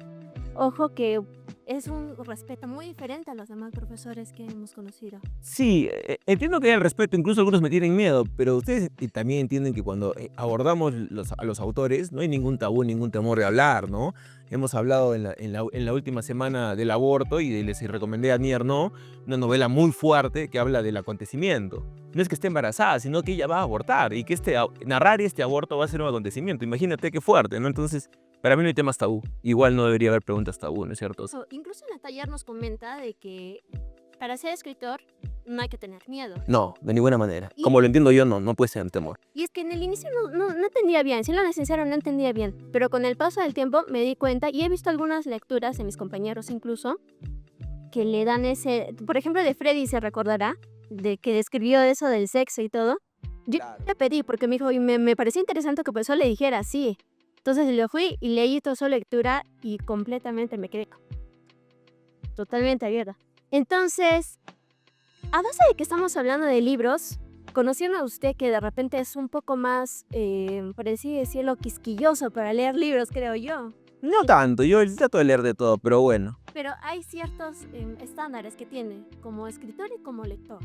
Ojo que es un respeto muy diferente a los demás profesores que hemos conocido. Sí, entiendo que hay el respeto, incluso algunos me tienen miedo, pero ustedes también entienden que cuando abordamos a los autores no hay ningún tabú, ningún temor de hablar, ¿no? Hemos hablado en la última semana del aborto y les recomendé a Nier No, una novela muy fuerte que habla del acontecimiento. No es que esté embarazada, sino que ella va a abortar y que narrar este aborto va a ser un acontecimiento. Imagínate qué fuerte, ¿no? Entonces, para mí no hay temas tabú. Igual no debería haber preguntas tabú, ¿no es cierto? Incluso en el taller nos comenta de que para ser escritor no hay que tener miedo. No, de ninguna manera. Y- Como lo entiendo yo, no puede ser temor. Y es que en el inicio no entendía bien, si lo sincero no entendía bien, pero con el paso del tiempo me di cuenta y he visto algunas lecturas de mis compañeros incluso que le dan ese, por ejemplo de Freddy se recordará, de que describió eso del sexo y todo. Yo le pedí porque me dijo y me parecía interesante que pues le dijera sí. Entonces le fui y leí toda su lectura y completamente me quedé totalmente abierta. Entonces, a base de que estamos hablando de libros, conociendo a usted que de repente es un poco más, por así decirlo, quisquilloso para leer libros, creo yo. No tanto, yo trato de leer de todo, pero bueno. Pero hay ciertos estándares que tiene como escritor y como lector.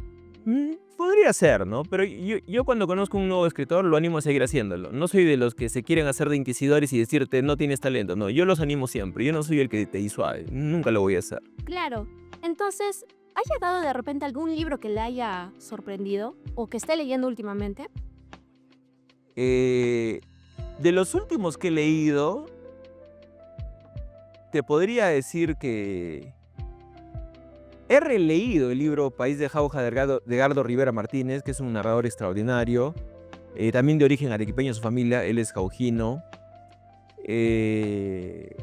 Podría ser, ¿no? Pero yo cuando conozco un nuevo escritor lo animo a seguir haciéndolo. No soy de los que se quieren hacer de inquisidores y decirte no tienes talento. No, yo los animo siempre. Yo no soy el que te disuade. Nunca lo voy a hacer. Claro. Entonces, ¿ha llegado de repente algún libro que le haya sorprendido o que esté leyendo últimamente? De los últimos que he leído, te podría decir que he releído el libro País de Jauja de Edgardo Rivera Martínez, que es un narrador extraordinario, también de origen arequipeño su familia, él es jaujino. De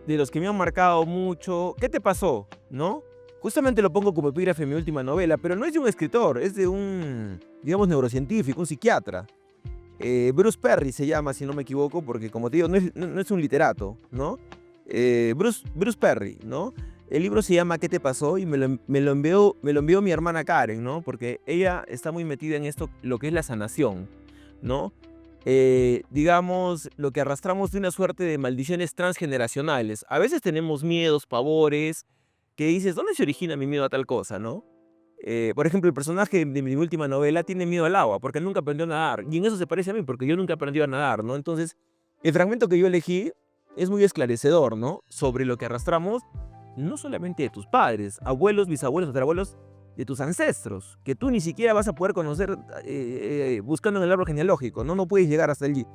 los que me han marcado mucho, ¿qué te pasó? ¿No? Justamente lo pongo como epígrafe en mi última novela, pero no es de un escritor, es de un, digamos, neurocientífico, un psiquiatra. Bruce Perry se llama, si no me equivoco, porque como te digo, no es un literato, ¿no? Bruce Perry, ¿no? El libro se llama ¿Qué te pasó? Y me lo envió mi hermana Karen, ¿no? Porque ella está muy metida en esto, lo que es la sanación, ¿no? Digamos, lo que arrastramos de una suerte de maldiciones transgeneracionales. A veces tenemos miedos, pavores, que dices, ¿dónde se origina mi miedo a tal cosa, no? Por ejemplo, el personaje de mi última novela tiene miedo al agua, porque nunca aprendió a nadar. Y en eso se parece a mí, porque yo nunca aprendí a nadar, ¿no? Entonces, el fragmento que yo elegí es muy esclarecedor, ¿no? Sobre lo que arrastramos, no solamente de tus padres, abuelos, bisabuelos, tatarabuelos, de tus ancestros, que tú ni siquiera vas a poder conocer buscando en el árbol genealógico, ¿no? No puedes llegar hasta allí.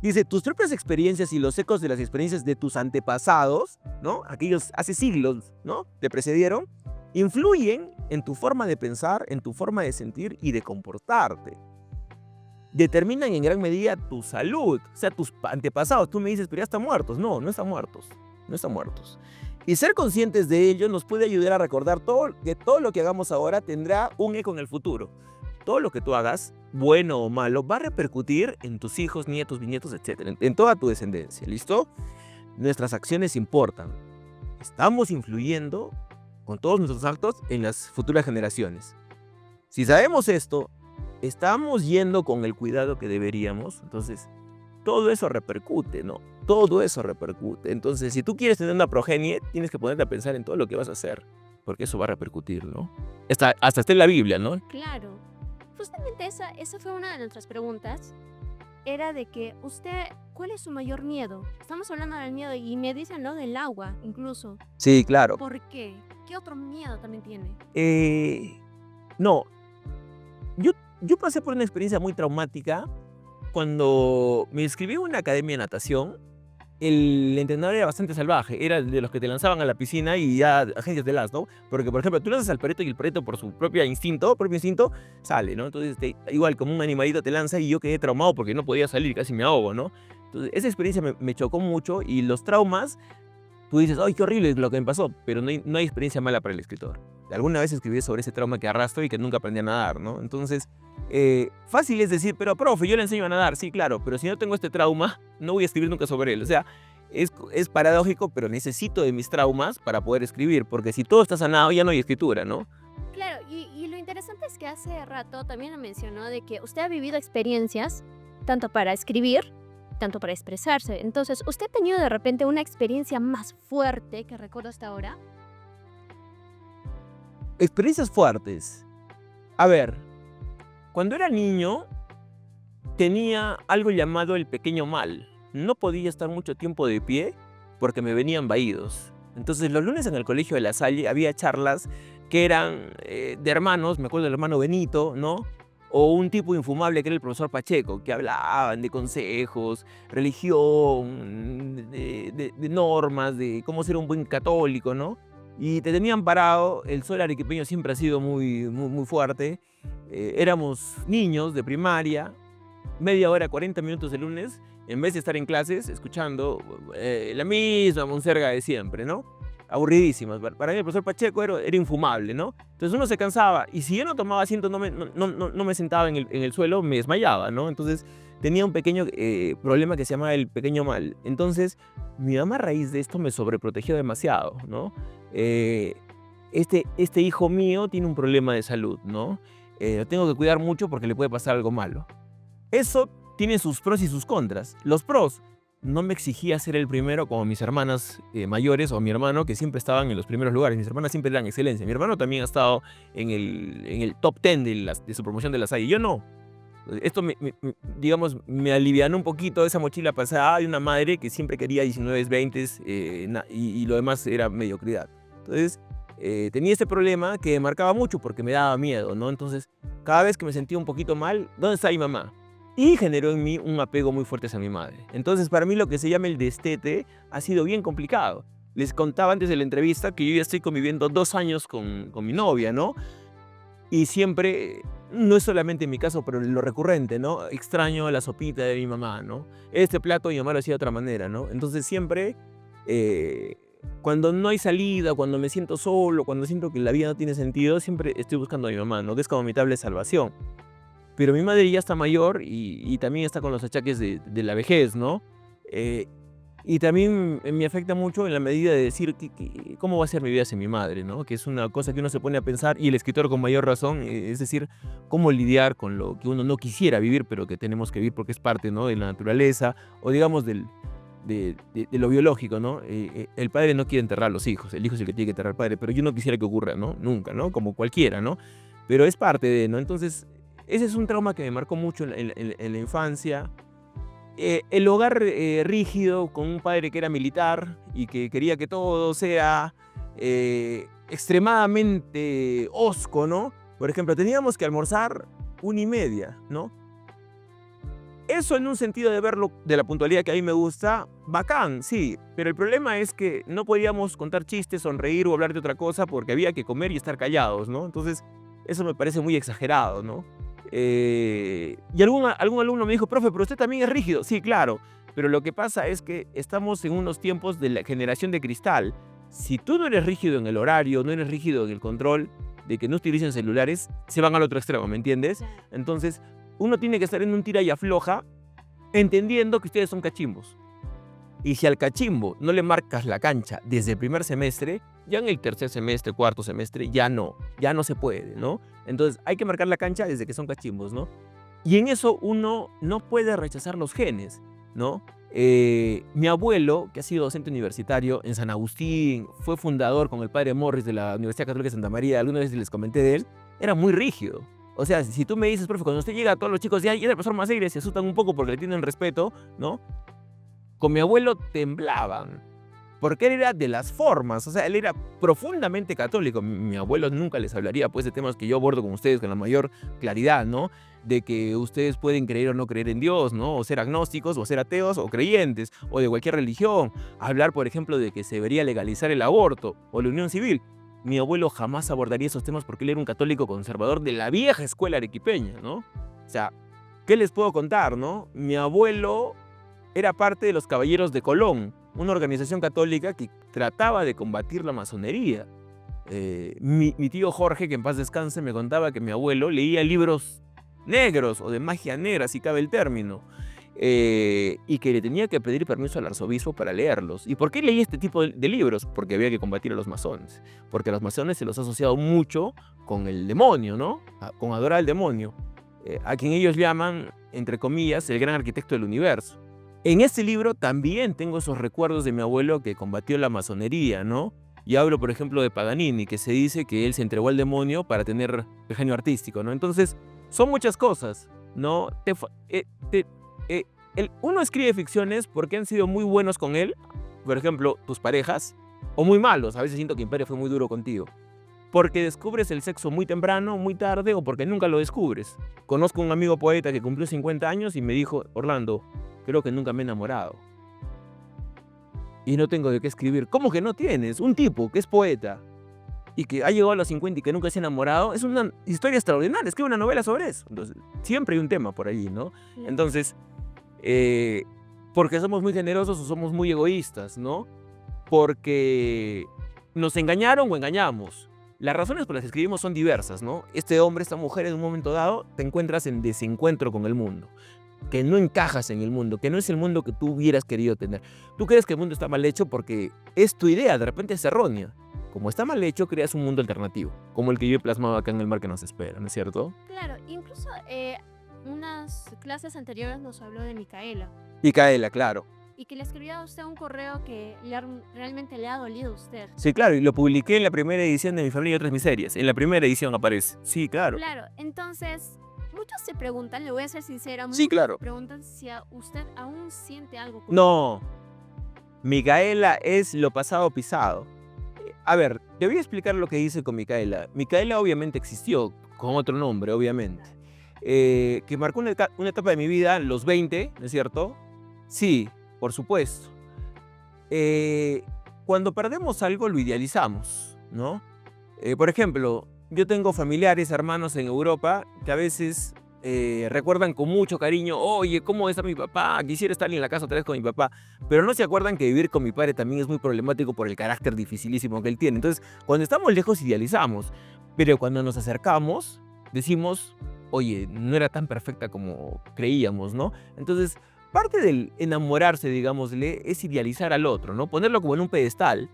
Dice, tus propias experiencias y los ecos de las experiencias de tus antepasados, ¿no? Aquellos hace siglos, ¿no? Te precedieron, influyen en tu forma de pensar, en tu forma de sentir y de comportarte. Determinan en gran medida tu salud, o sea, tus antepasados. Tú me dices, pero ya están muertos. No, no están muertos, no están muertos. Y ser conscientes de ello nos puede ayudar a recordar que todo lo que hagamos ahora tendrá un eco en el futuro. Todo lo que tú hagas, bueno o malo, va a repercutir en tus hijos, nietos, bisnietos, etc. En toda tu descendencia, ¿listo? Nuestras acciones importan. Estamos influyendo con todos nuestros actos en las futuras generaciones. Si sabemos esto, estamos yendo con el cuidado que deberíamos, entonces todo eso repercute, ¿no? Todo eso repercute. Entonces, si tú quieres tener una progenie, tienes que ponerte a pensar en todo lo que vas a hacer, porque eso va a repercutir, ¿no? Hasta está en la Biblia, ¿no? Claro. Justamente esa fue una de nuestras preguntas. Era de que usted, ¿cuál es su mayor miedo? Estamos hablando del miedo y me dicen, ¿no? Del agua, incluso. Sí, claro. ¿Por qué? ¿Qué otro miedo también tiene? No, yo pasé por una experiencia muy traumática cuando me inscribí en una academia de natación. El entrenador era bastante salvaje, era de los que te lanzaban a la piscina y ya agencias de las, ¿no? Porque, por ejemplo, tú lanzas al perrito y el perrito por su propio instinto sale, ¿no? Entonces, igual como un animalito te lanza y yo quedé traumado porque no podía salir, casi me ahogo, ¿no? Entonces, esa experiencia me chocó mucho y los traumas, tú dices, ¡ay, qué horrible lo que me pasó! Pero no hay experiencia mala para el escritor. Alguna vez escribí sobre ese trauma que arrastro y que nunca aprendí a nadar, ¿no? Entonces, fácil es decir, pero profe, yo le enseño a nadar, sí, claro, pero si no tengo este trauma, no voy a escribir nunca sobre él. O sea, es paradójico, pero necesito de mis traumas para poder escribir, porque si todo está sanado, ya no hay escritura, ¿no? Claro, y lo interesante es que hace rato también mencionó de que usted ha vivido experiencias, tanto para escribir, tanto para expresarse. Entonces, ¿usted ha tenido de repente una experiencia más fuerte que recuerdo hasta ahora? Experiencias fuertes. A ver, cuando era niño, tenía algo llamado el pequeño mal. No podía estar mucho tiempo de pie porque me venían vaídos. Entonces, los lunes en el colegio de La Salle había charlas que eran de hermanos, me acuerdo del hermano Benito, ¿no? O un tipo infumable que era el profesor Pacheco, que hablaban de consejos, religión, de normas, de cómo ser un buen católico, ¿no? Y te tenían parado. El sol arequipeño siempre ha sido muy fuerte. Éramos niños de primaria, media hora, 40 minutos el lunes, en vez de estar en clases escuchando la misma monserga de siempre, ¿no? Aburridísimas. Para mí el profesor Pacheco era infumable, ¿no? Entonces uno se cansaba y si yo no tomaba asiento, no me sentaba en el suelo, me desmayaba, ¿no? Entonces tenía un pequeño problema que se llamaba el pequeño mal. Entonces mi mamá a raíz de esto me sobreprotegió demasiado, ¿no? este hijo mío tiene un problema de salud, ¿no? Lo tengo que cuidar mucho porque le puede pasar algo malo. Eso tiene sus pros y sus contras. Los pros, no me exigía ser el primero como mis hermanas mayores o mi hermano, que siempre estaban en los primeros lugares. Mis hermanas siempre eran excelencia. Mi hermano también ha estado en el top 10 de su promoción de la Salle. Yo no. Esto, digamos, me alivianó un poquito esa mochila pasada de una madre que siempre quería 19, 20 y lo demás era mediocridad. Entonces, tenía este problema que me marcaba mucho porque me daba miedo, ¿no? Entonces, cada vez que me sentía un poquito mal, ¿dónde está mi mamá? Y generó en mí un apego muy fuerte hacia mi madre. Entonces, para mí lo que se llama el destete ha sido bien complicado. Les contaba antes de la entrevista que yo ya estoy conviviendo 2 años con mi novia, ¿no? Y siempre, no es solamente en mi caso, pero lo recurrente, ¿no? Extraño la sopita de mi mamá, ¿no? Este plato mi mamá lo hacía de otra manera, ¿no? Entonces siempre, cuando no hay salida, cuando me siento solo, cuando siento que la vida no tiene sentido, siempre estoy buscando a mi mamá, ¿no? Que es como mi tabla de salvación. Pero mi madre ya está mayor y también está con los achaques de la vejez, ¿no? Y también me afecta mucho en la medida de decir cómo va a ser mi vida sin mi madre, ¿no? Que es una cosa que uno se pone a pensar, y el escritor con mayor razón, es decir, cómo lidiar con lo que uno no quisiera vivir, pero que tenemos que vivir porque es parte, ¿no? De la naturaleza, o digamos de lo biológico, ¿no? El padre no quiere enterrar a los hijos, el hijo es el que tiene que enterrar al padre, pero yo no quisiera que ocurra, ¿no? Nunca, ¿no? Como cualquiera, ¿no? Pero es parte de, ¿no? Entonces, ese es un trauma que me marcó mucho en la infancia. El hogar rígido, con un padre que era militar y que quería que todo sea extremadamente hosco, ¿no? Por ejemplo, teníamos que almorzar 1:30, ¿no? Eso, en un sentido de verlo, de la puntualidad que a mí me gusta, bacán, sí, pero el problema es que no podíamos contar chistes, sonreír o hablar de otra cosa porque había que comer y estar callados, ¿no? Entonces, eso me parece muy exagerado, ¿no? Y algún alumno me dijo, profe, pero usted también es rígido. Sí, claro, pero lo que pasa es que estamos en unos tiempos de la generación de cristal. Si tú no eres rígido en el horario, no eres rígido en el control de que no utilicen celulares, se van al otro extremo, ¿me entiendes? Entonces, uno tiene que estar en un tira y afloja, entendiendo que ustedes son cachimbos. Y si al cachimbo no le marcas la cancha desde el primer semestre, ya en el tercer semestre, cuarto semestre, ya no se puede, ¿no? Entonces hay que marcar la cancha desde que son cachimbos, ¿no? Y en eso uno no puede rechazar los genes, ¿no? Mi abuelo, que ha sido docente universitario en San Agustín, fue fundador con el padre Morris de la Universidad Católica de Santa María, alguna vez les comenté de él, era muy rígido. O sea, si tú me dices, profe, cuando usted llega, todos los chicos ya, y era el profesor más alegre, se asustan un poco porque le tienen respeto, ¿no? Con mi abuelo temblaban, porque él era de las formas, o sea, él era profundamente católico. Mi abuelo nunca les hablaría, pues, de temas que yo abordo con ustedes con la mayor claridad, ¿no? De que ustedes pueden creer o no creer en Dios, ¿no? O ser agnósticos, o ser ateos, o creyentes, o de cualquier religión. Hablar, por ejemplo, de que se debería legalizar el aborto, o la unión civil. Mi abuelo jamás abordaría esos temas porque él era un católico conservador de la vieja escuela arequipeña, ¿no? O sea, ¿qué les puedo contar, no? Mi abuelo era parte de los Caballeros de Colón, una organización católica que trataba de combatir la masonería. Mi tío Jorge, que en paz descanse, me contaba que mi abuelo leía libros negros o de magia negra, si cabe el término, y que le tenía que pedir permiso al arzobispo para leerlos. ¿Y por qué leía este tipo de libros? Porque había que combatir a los masones. Porque a los masones se los ha asociado mucho con el demonio, ¿no? Con adorar al demonio, a quien ellos llaman, entre comillas, el gran arquitecto del universo. En este libro también tengo esos recuerdos de mi abuelo que combatió la masonería, ¿no? Y hablo, por ejemplo, de Paganini, que se dice que él se entregó al demonio para tener el genio artístico, ¿no? Entonces, son muchas cosas, ¿no? Uno escribe ficciones porque han sido muy buenos con él, por ejemplo, tus parejas, o muy malos. A veces siento que Imperio fue muy duro contigo. Porque descubres el sexo muy temprano, muy tarde, o porque nunca lo descubres. Conozco un amigo poeta que cumplió 50 años y me dijo, Orlando, creo que nunca me he enamorado. Y no tengo de qué escribir. ¿Cómo que no tienes? Un tipo que es poeta y que ha llegado a los 50 y que nunca se ha enamorado, es una historia extraordinaria. Escribe una novela sobre eso. Entonces, siempre hay un tema por allí, ¿no? Entonces, porque somos muy generosos o somos muy egoístas, ¿no? Porque nos engañaron o engañamos. Las razones por las que escribimos son diversas, ¿no? Este hombre, esta mujer, en un momento dado, te encuentras en desencuentro con el mundo. Que no encajas en el mundo, que no es el mundo que tú hubieras querido tener. Tú crees que el mundo está mal hecho porque es tu idea, de repente es errónea. como está mal hecho, creas un mundo alternativo, como el que yo he plasmado acá en el mar que nos espera, ¿no es cierto? Claro, incluso unas clases anteriores nos habló de Micaela Micaela, claro. y que le escribió a usted un correo que realmente le ha dolido a usted. Sí, claro, y lo publiqué en la primera edición de Mi Familia y Otras Miserias. En la primera edición aparece. Sí, claro. Claro, entonces muchos se preguntan, le voy a ser sincera, Sí, muchos claro. se preguntan si usted aún siente algo por No, Micaela es lo pasado pisado. A ver, te voy a explicar lo que hice con Micaela. Micaela obviamente existió, con otro nombre, obviamente. Que marcó una etapa de mi vida, los 20, ¿no es cierto? Sí, por supuesto. Cuando perdemos algo lo idealizamos, ¿no? Por ejemplo, yo tengo familiares, hermanos en Europa que a veces recuerdan con mucho cariño, oye, ¿cómo está mi papá? Quisiera estar en la casa otra vez con mi papá. Pero no se acuerdan que vivir con mi padre también es muy problemático por el carácter dificilísimo que él tiene. Entonces, cuando estamos lejos idealizamos, pero cuando nos acercamos decimos, oye, no era tan perfecta como creíamos, ¿no? Entonces, parte del enamorarse, digámosle, es idealizar al otro, ¿no? Ponerlo como en un pedestal.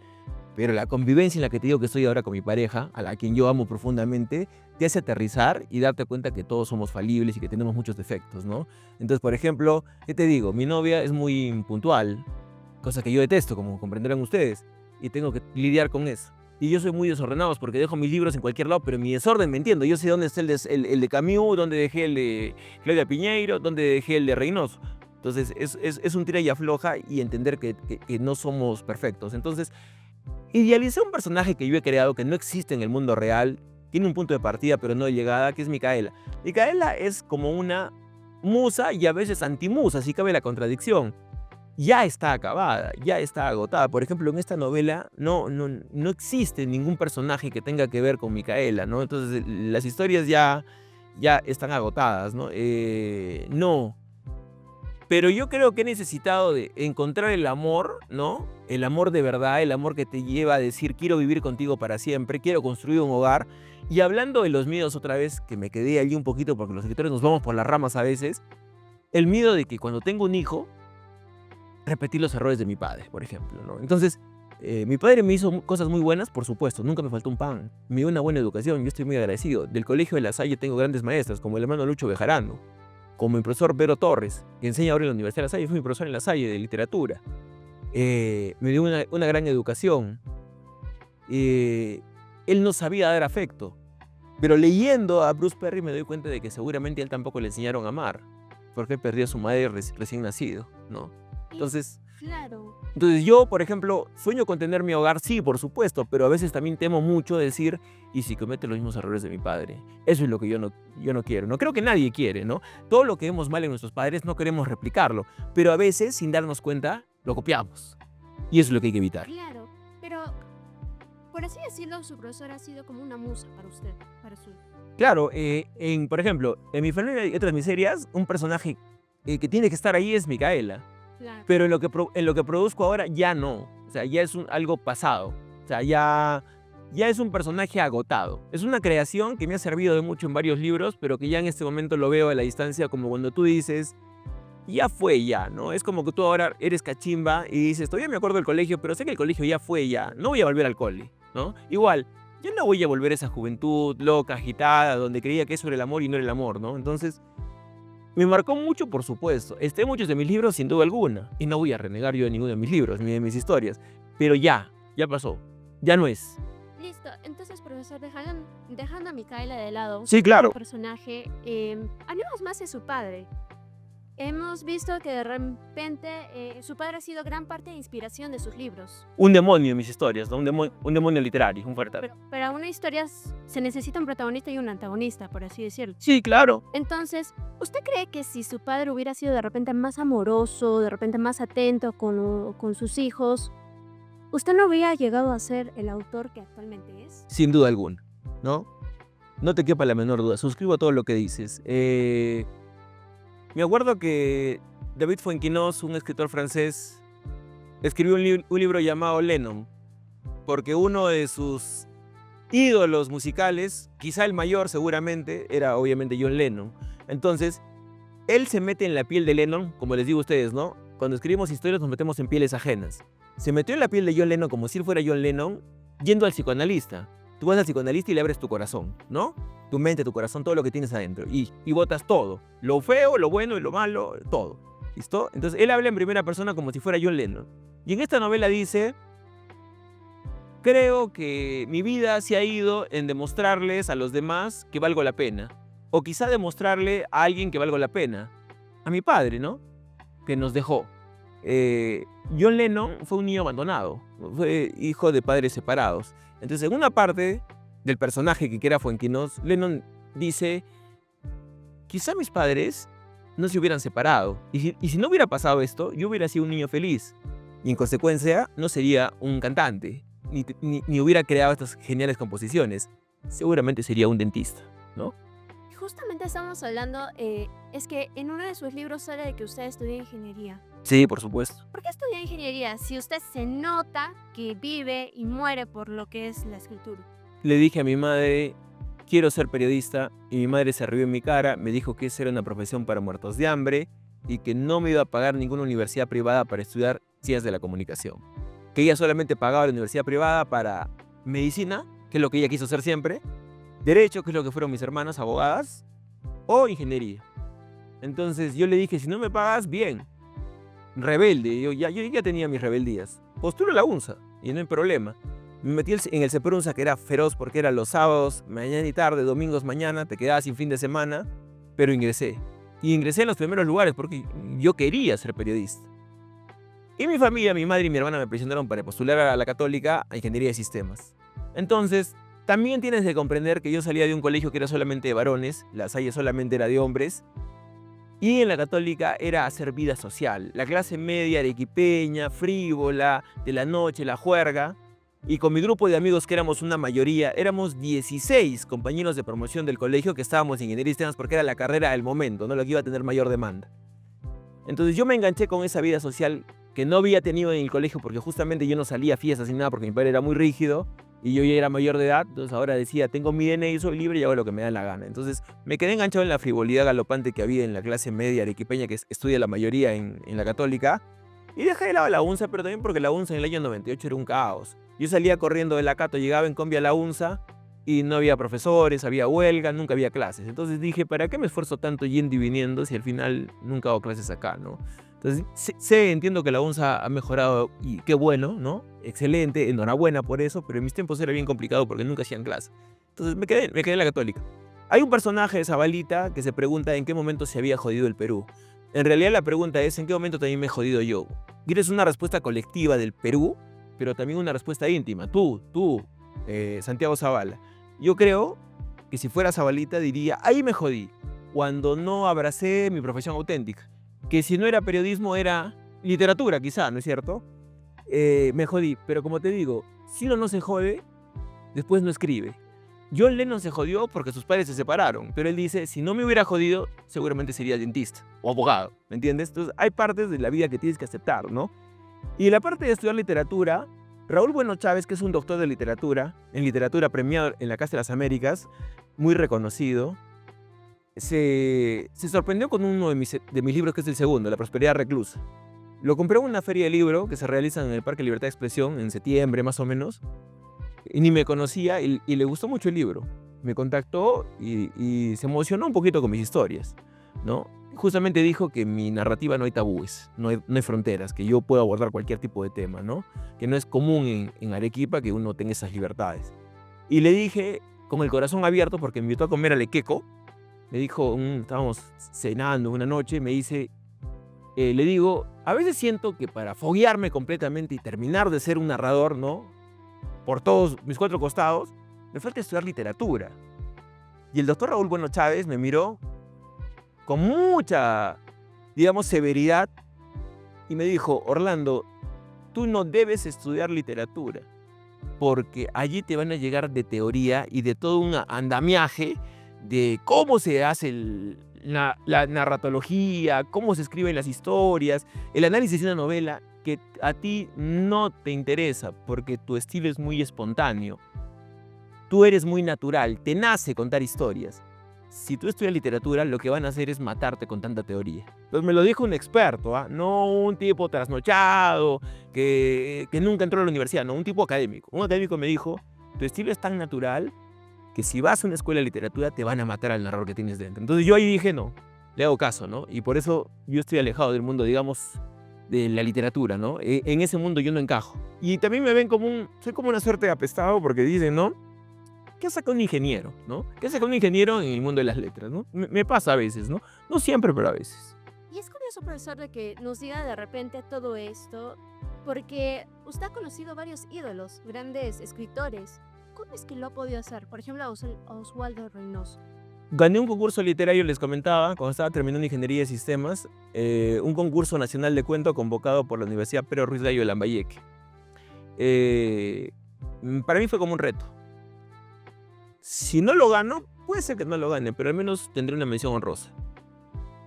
Pero la convivencia en la que te digo que estoy ahora con mi pareja, a la quien yo amo profundamente, te hace aterrizar y darte cuenta que todos somos falibles y que tenemos muchos defectos, ¿no? Entonces, por ejemplo, ¿qué te digo? Mi novia es muy impuntual, cosa que yo detesto, como comprenderán ustedes, y tengo que lidiar con eso. Y yo soy muy desordenado porque dejo mis libros en cualquier lado, pero en mi desorden me entiendo. Yo sé dónde está el de Camus, dónde dejé el de Claudia Piñeiro, dónde dejé el de Reynoso. Entonces, es un tira y afloja y entender que no somos perfectos. Entonces, idealicé un personaje que yo he creado que no existe en el mundo real, tiene un punto de partida pero no de llegada, que es Micaela. Micaela es como una musa y a veces antimusa, así cabe la contradicción. Ya está acabada, ya está agotada. Por ejemplo, en esta novela no existe ningún personaje que tenga que ver con Micaela, ¿no? Entonces las historias ya están agotadas, ¿no? No. Pero yo creo que he necesitado de encontrar el amor, ¿no? El amor de verdad, el amor que te lleva a decir quiero vivir contigo para siempre, quiero construir un hogar. Y hablando de los miedos otra vez, que me quedé allí un poquito porque los escritores nos vamos por las ramas a veces, el miedo de que cuando tengo un hijo, repetir los errores de mi padre, por ejemplo, ¿no? Entonces, mi padre me hizo cosas muy buenas, por supuesto, nunca me faltó un pan, me dio una buena educación, yo estoy muy agradecido. Del colegio de La Salle tengo grandes maestras, como el hermano Lucho Bejarano, como mi profesor Vero Torres, que enseña ahora en la Universidad de La Salle, fue mi profesor en La Salle de literatura. Me dio una gran educación. Él no sabía dar afecto, pero leyendo a Bruce Perry me doy cuenta de que seguramente a él tampoco le enseñaron a amar, porque él perdió a su madre recién nacido, ¿no? Entonces, Claro. entonces yo, por ejemplo, sueño con tener mi hogar, sí, por supuesto, pero a veces también temo mucho decir, ¿y si comete los mismos errores de mi padre? Eso es lo que yo no quiero. No creo que nadie quiere, ¿no? Todo lo que vemos mal en nuestros padres no queremos replicarlo, pero a veces, sin darnos cuenta, lo copiamos. Y eso es lo que hay que evitar. Claro, pero por así decirlo, su profesor ha sido como una musa para usted, para su... Claro, por ejemplo, en Mi Familia y Otras Miserias, un personaje que tiene que estar ahí es Micaela. Claro. Pero en lo que produzco ahora ya no. O sea, ya es algo pasado. O sea, ya es un personaje agotado. Es una creación que me ha servido de mucho en varios libros, pero que ya en este momento lo veo a la distancia como cuando tú dices, ya fue ya, ¿no? Es como que tú ahora eres cachimba y dices, todavía me acuerdo del colegio, pero sé que el colegio ya fue ya. No voy a volver al cole, ¿no? Igual, ya no voy a volver a esa juventud loca, agitada, donde creía que eso era el amor y no era el amor, ¿no? Entonces, me marcó mucho, por supuesto. En muchos de mis libros, sin duda alguna. Y no voy a renegar yo de ninguno de mis libros, ni de mis historias. Pero ya pasó. Ya no es. Listo, entonces, profesor, dejando a Micaela de lado, Sí, claro. el personaje, hablemos más de su padre. Hemos visto que de repente su padre ha sido gran parte de inspiración de sus libros. Un demonio en mis historias, ¿no? Un demonio literario, un fuerte. Pero para una historia se necesita un protagonista y un antagonista, por así decirlo. Sí, claro. Entonces, ¿usted cree que si su padre hubiera sido de repente más amoroso, de repente más atento con sus hijos, usted no hubiera llegado a ser el autor que actualmente es? Sin duda alguna, ¿no? No te quepa la menor duda. Suscribo a todo lo que dices. Me acuerdo que David Fuenquinos, un escritor francés, escribió un libro llamado Lennon, porque uno de sus ídolos musicales, quizá el mayor seguramente, era obviamente John Lennon. Entonces, él se mete en la piel de Lennon, como les digo a ustedes, ¿no? Cuando escribimos historias nos metemos en pieles ajenas. Se metió en la piel de John Lennon como si él fuera John Lennon yendo al psicoanalista. Tú vas al psicoanalista y le abres tu corazón, ¿no? Tu mente, tu corazón, todo lo que tienes adentro. Y botas todo. Lo feo, lo bueno y lo malo, todo. ¿Listo? Entonces él habla en primera persona como si fuera John Lennon. Y en esta novela dice: creo que mi vida se ha ido en demostrarles a los demás que valgo la pena. O quizá demostrarle a alguien que valgo la pena. A mi padre, ¿no? Que nos dejó. John Lennon fue un niño abandonado. Fue hijo de padres separados. Entonces, en una parte del personaje que era Fuenquinos, Lennon dice: quizá mis padres no se hubieran separado. Y si no hubiera pasado esto, yo hubiera sido un niño feliz. Y en consecuencia, no sería un cantante. Ni hubiera creado estas geniales composiciones. Seguramente sería un dentista, ¿no? Justamente estamos hablando, es que en uno de sus libros sale de que usted estudia ingeniería. Sí, por supuesto. ¿Por qué estudia ingeniería si usted se nota que vive y muere por lo que es la escritura? Le dije a mi madre: quiero ser periodista, y mi madre se rió en mi cara, me dijo que esa era una profesión para muertos de hambre y que no me iba a pagar ninguna universidad privada para estudiar ciencias de la comunicación. Que ella solamente pagaba la universidad privada para medicina, que es lo que ella quiso hacer siempre, derecho, que es lo que fueron mis hermanas, abogadas, o ingeniería. Entonces yo le dije: si no me pagas, bien. Rebelde, yo ya tenía mis rebeldías. Postulo a la UNSA y no hay problema. Me metí en el CEPRUNSA, que era feroz porque era los sábados, mañana y tarde, domingos mañana, te quedabas sin fin de semana, pero ingresé. Y ingresé en los primeros lugares porque yo quería ser periodista. Y mi familia, mi madre y mi hermana me presionaron para postular a la Católica a Ingeniería de Sistemas. Entonces, también tienes que comprender que yo salía de un colegio que era solamente de varones, La Salle solamente era de hombres, y en la Católica era hacer vida social. La clase media arequipeña, frívola, de la noche, la juerga. Y con mi grupo de amigos, que éramos una mayoría, éramos 16 compañeros de promoción del colegio que estábamos en Ingeniería de Sistemas porque era la carrera del momento, ¿no? Lo que iba a tener mayor demanda. Entonces yo me enganché con esa vida social que no había tenido en el colegio porque justamente yo no salía a fiestas ni nada porque mi padre era muy rígido y yo ya era mayor de edad. Entonces ahora decía: tengo mi DNI, soy libre y hago lo que me da la gana. Entonces me quedé enganchado en la frivolidad galopante que había en la clase media arequipeña, que estudia la mayoría en la Católica. Y dejé de lado la UNSA, pero también porque la UNSA en el año 98 era un caos. Yo salía corriendo de la Cato, llegaba en combi a la UNSA y no había profesores, había huelga, nunca había clases. Entonces dije: ¿para qué me esfuerzo tanto yendo y viniendo si al final nunca hago clases acá, ¿no? Entonces entiendo que la UNSA ha mejorado y qué bueno, ¿no? Excelente, enhorabuena por eso, pero en mis tiempos era bien complicado porque nunca hacían clases. Entonces me quedé en la Católica. Hay un personaje de Zabalita que se pregunta en qué momento se había jodido el Perú. En realidad la pregunta es: ¿en qué momento también me he jodido yo? Quieres una respuesta colectiva del Perú, pero también una respuesta íntima. Tú, Santiago Zavala. Yo creo que si fuera Zabalita diría: ahí me jodí, cuando no abracé mi profesión auténtica. Que si no era periodismo era literatura, quizá, ¿no es cierto? Me jodí, pero como te digo, si uno no se jode, después no escribe. John Lennon se jodió porque sus padres se separaron, pero él dice: si no me hubiera jodido, seguramente sería dentista o abogado, ¿me entiendes? Entonces hay partes de la vida que tienes que aceptar, ¿no? Y la parte de estudiar literatura, Raúl Bueno Chávez, que es un doctor de literatura, en literatura premiado en la Casa de las Américas, muy reconocido, se sorprendió con uno de mis libros, que es el segundo, La Prosperidad Reclusa. Lo compré en una feria de libro que se realiza en el Parque Libertad de Expresión en septiembre más o menos, y ni me conocía y le gustó mucho el libro. Me contactó y se emocionó un poquito con mis historias, ¿no? Justamente dijo que en mi narrativa no hay tabúes, no hay fronteras, que yo puedo abordar cualquier tipo de tema, ¿no? Que no es común en Arequipa que uno tenga esas libertades. Y le dije, con el corazón abierto, porque me invitó a comer al Equeco. Me dijo, estábamos cenando una noche, me dice, le digo: a veces siento que para foguearme completamente y terminar de ser un narrador, ¿no? Por todos mis cuatro costados, me falta estudiar literatura. Y el doctor Raúl Bueno Chávez me miró con mucha, digamos, severidad y me dijo: Orlando, tú no debes estudiar literatura, porque allí te van a llegar de teoría y de todo un andamiaje de cómo se hace la narratología, cómo se escriben las historias, el análisis de una novela, que a ti no te interesa porque tu estilo es muy espontáneo. Tú eres muy natural, te nace contar historias. si tú estudias literatura, lo que van a hacer es matarte con tanta teoría. Entonces me lo dijo un experto, ¿ah? No un tipo trasnochado que nunca entró a la universidad, no, un tipo académico. Un académico me dijo, tu estilo es tan natural que si vas a una escuela de literatura te van a matar al narrador que tienes dentro. Entonces yo ahí dije, no, le hago caso, ¿no? Y por eso yo estoy alejado del mundo, digamos, de la literatura, ¿no? En ese mundo yo no encajo. Y también me ven como soy como una suerte de apestado porque dicen, ¿no? ¿Qué saca un ingeniero, no? ¿Qué saca un ingeniero en el mundo de las letras, no? Me pasa a veces, ¿no? No siempre, pero a veces. Y es curioso, profesor, de que nos diga de repente todo esto, porque usted ha conocido varios ídolos, grandes escritores. ¿Cómo es que lo ha podido hacer? Por ejemplo, a Oswaldo Reynoso. Gané un concurso literario, les comentaba, cuando estaba terminando Ingeniería de Sistemas, un concurso nacional de cuento convocado por la Universidad Pedro Ruiz Gallo de Lambayeque. Para mí fue como un reto. Si no lo gano, puede ser que no lo gane, pero al menos tendré una mención honrosa.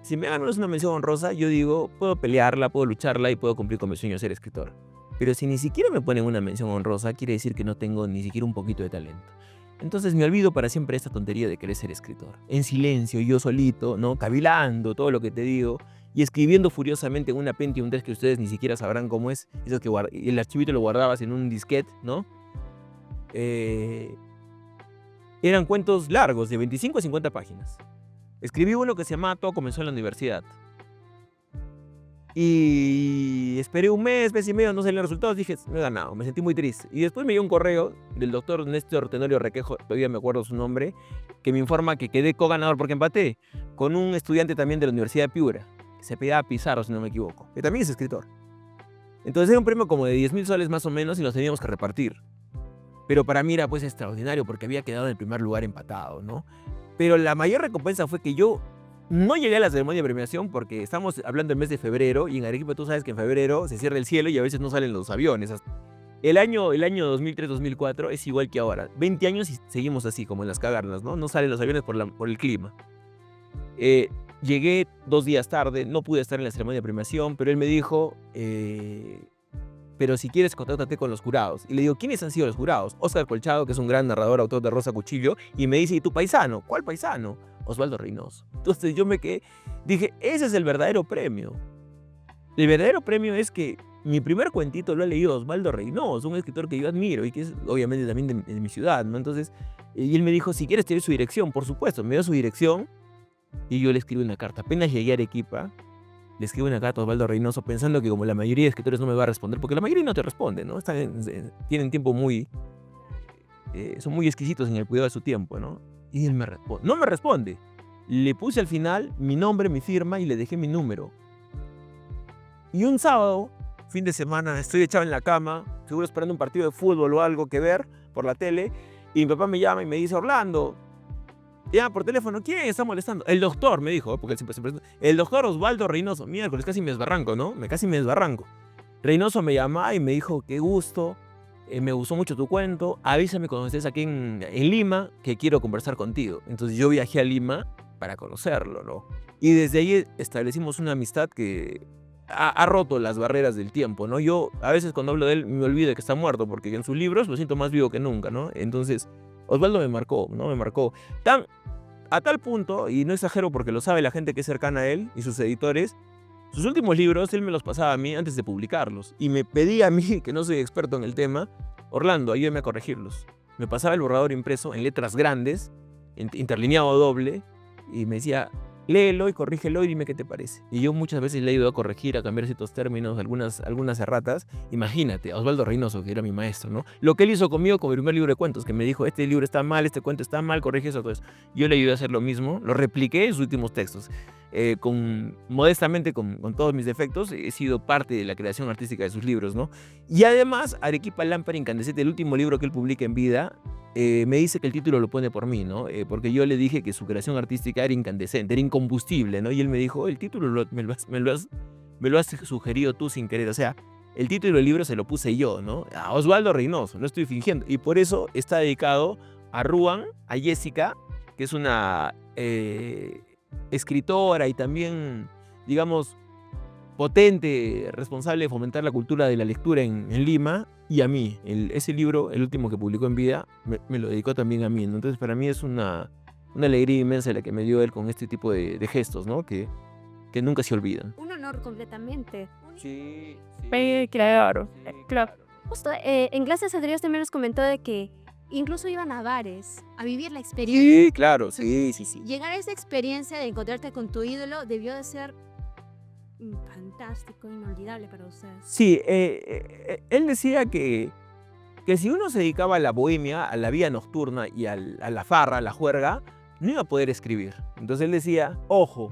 Si me gano una mención honrosa, yo digo, puedo pelearla, puedo lucharla y puedo cumplir con mi sueño de ser escritor. Pero si ni siquiera me ponen una mención honrosa, quiere decir que no tengo ni siquiera un poquito de talento. Entonces me olvido para siempre esta tontería de querer ser escritor. En silencio, yo solito, ¿no? Cavilando todo lo que te digo y escribiendo furiosamente en una Pentium 3 que ustedes ni siquiera sabrán cómo es. Eso que el archivito lo guardabas en un disquete, ¿no? Eran cuentos largos, de 25 a 50 páginas. Escribí uno que se llamaba Todo comenzó en la universidad. Y esperé un mes y medio, no salían los resultados, dije, no he ganado, me sentí muy triste. Y después me llegó un correo del doctor Néstor Tenorio Requejo, todavía me acuerdo su nombre, que me informa que quedé co-ganador porque empaté con un estudiante también de la Universidad de Piura, que se apellidaba Pizarro, si no me equivoco, que también es escritor. Entonces era un premio como de 10.000 soles más o menos y los teníamos que repartir. Pero para mí era pues extraordinario porque había quedado en el primer lugar empatado, ¿no? Pero la mayor recompensa fue que yo no llegué a la ceremonia de premiación porque estamos hablando del mes de febrero y en Arequipa tú sabes que en febrero se cierra el cielo y a veces no salen los aviones. El año 2003-2004 es igual que ahora. 20 años y seguimos así, como en las cavernas, ¿no? No salen los aviones por el clima. Llegué 2 días tarde, no pude estar en la ceremonia de premiación, pero él me dijo, pero si quieres contáctate con los jurados. Y le digo, ¿quiénes han sido los jurados? Óscar Colchado, que es un gran narrador, autor de Rosa Cuchillo, y me dice, ¿y tu paisano? ¿Cuál paisano? Oswaldo Reynoso. Entonces yo me quedé, dije, ese es el verdadero premio. El verdadero premio es que mi primer cuentito lo ha leído Oswaldo Reynoso, un escritor que yo admiro y que es obviamente también de mi ciudad, ¿no? Entonces, y él me dijo, si quieres te doy su dirección, por supuesto, me dio su dirección y yo le escribí una carta. Apenas llegué a Arequipa, le escribo una carta a Oswaldo Reynoso pensando que como la mayoría de escritores no me va a responder, porque la mayoría no te responde, ¿no? Tienen tiempo son muy exquisitos en el cuidado de su tiempo, ¿no? Y él me responde. No me responde. Le puse al final mi nombre, mi firma y le dejé mi número. Y un sábado, fin de semana, estoy echado en la cama, seguro esperando un partido de fútbol o algo que ver por la tele, y mi papá me llama y me dice, Orlando, ya por teléfono, ¿quién está molestando? El doctor, me dijo, porque él siempre se presenta. El doctor Oswaldo Reynoso. Miércoles, casi me desbarranco, ¿no? Casi me desbarranco. Reynoso me llama y me dijo, qué gusto, me gustó mucho tu cuento, avísame cuando estés aquí en Lima, que quiero conversar contigo. Entonces yo viajé a Lima para conocerlo, ¿no? Y desde ahí establecimos una amistad que ha roto las barreras del tiempo, ¿no? Yo a veces cuando hablo de él me olvido de que está muerto, porque en sus libros lo siento más vivo que nunca, ¿no? Entonces Oswaldo me marcó, ¿no? Me marcó a tal punto, y no exagero porque lo sabe la gente que es cercana a él y sus editores, sus últimos libros él me los pasaba a mí antes de publicarlos y me pedía a mí, que no soy experto en el tema, Orlando, ayúdame a corregirlos. Me pasaba el borrador impreso en letras grandes, interlineado doble, y me decía, léelo y corrígelo y dime qué te parece. Y yo muchas veces le he ido a corregir, a cambiar ciertos términos, algunas erratas. Imagínate, a Oswaldo Reynoso, que era mi maestro, ¿no? Lo que él hizo conmigo con mi primer libro de cuentos, que me dijo, este libro está mal, este cuento está mal, corrige eso, todo eso. Yo le ayudé a hacer lo mismo, lo repliqué en sus últimos textos. Modestamente, con todos mis defectos, he sido parte de la creación artística de sus libros, ¿no? Y además, Arequipa Lámpara Incandescente, el último libro que él publica en vida, me dice que el título lo pone por mí, ¿no? Porque yo le dije que su creación artística era incandescente, era incombustible, ¿no? Y él me dijo, el título me lo has sugerido tú sin querer, o sea, el título del libro se lo puse yo, ¿no? A Oswaldo Reynoso, no estoy fingiendo. Y por eso está dedicado a Ruan, a Jessica, que es una escritora y también, digamos, potente, responsable de fomentar la cultura de la lectura en Lima, y a mí. Ese libro, el último que publicó en vida, me lo dedicó también a mí, ¿no? Entonces para mí es una una alegría inmensa la que me dio él con este tipo de gestos, ¿no? Que nunca se olvidan. Un honor completamente. Sí, Claro. Justo en clases anteriores también nos comentó de que incluso iban a bares a vivir la experiencia. Sí, claro, sí. Llegar a esa experiencia de encontrarte con tu ídolo debió de ser fantástico, inolvidable para ustedes. Sí, él decía que si uno se dedicaba a la bohemia, a la vida nocturna y a la farra, a la juerga, no iba a poder escribir. Entonces él decía, ojo,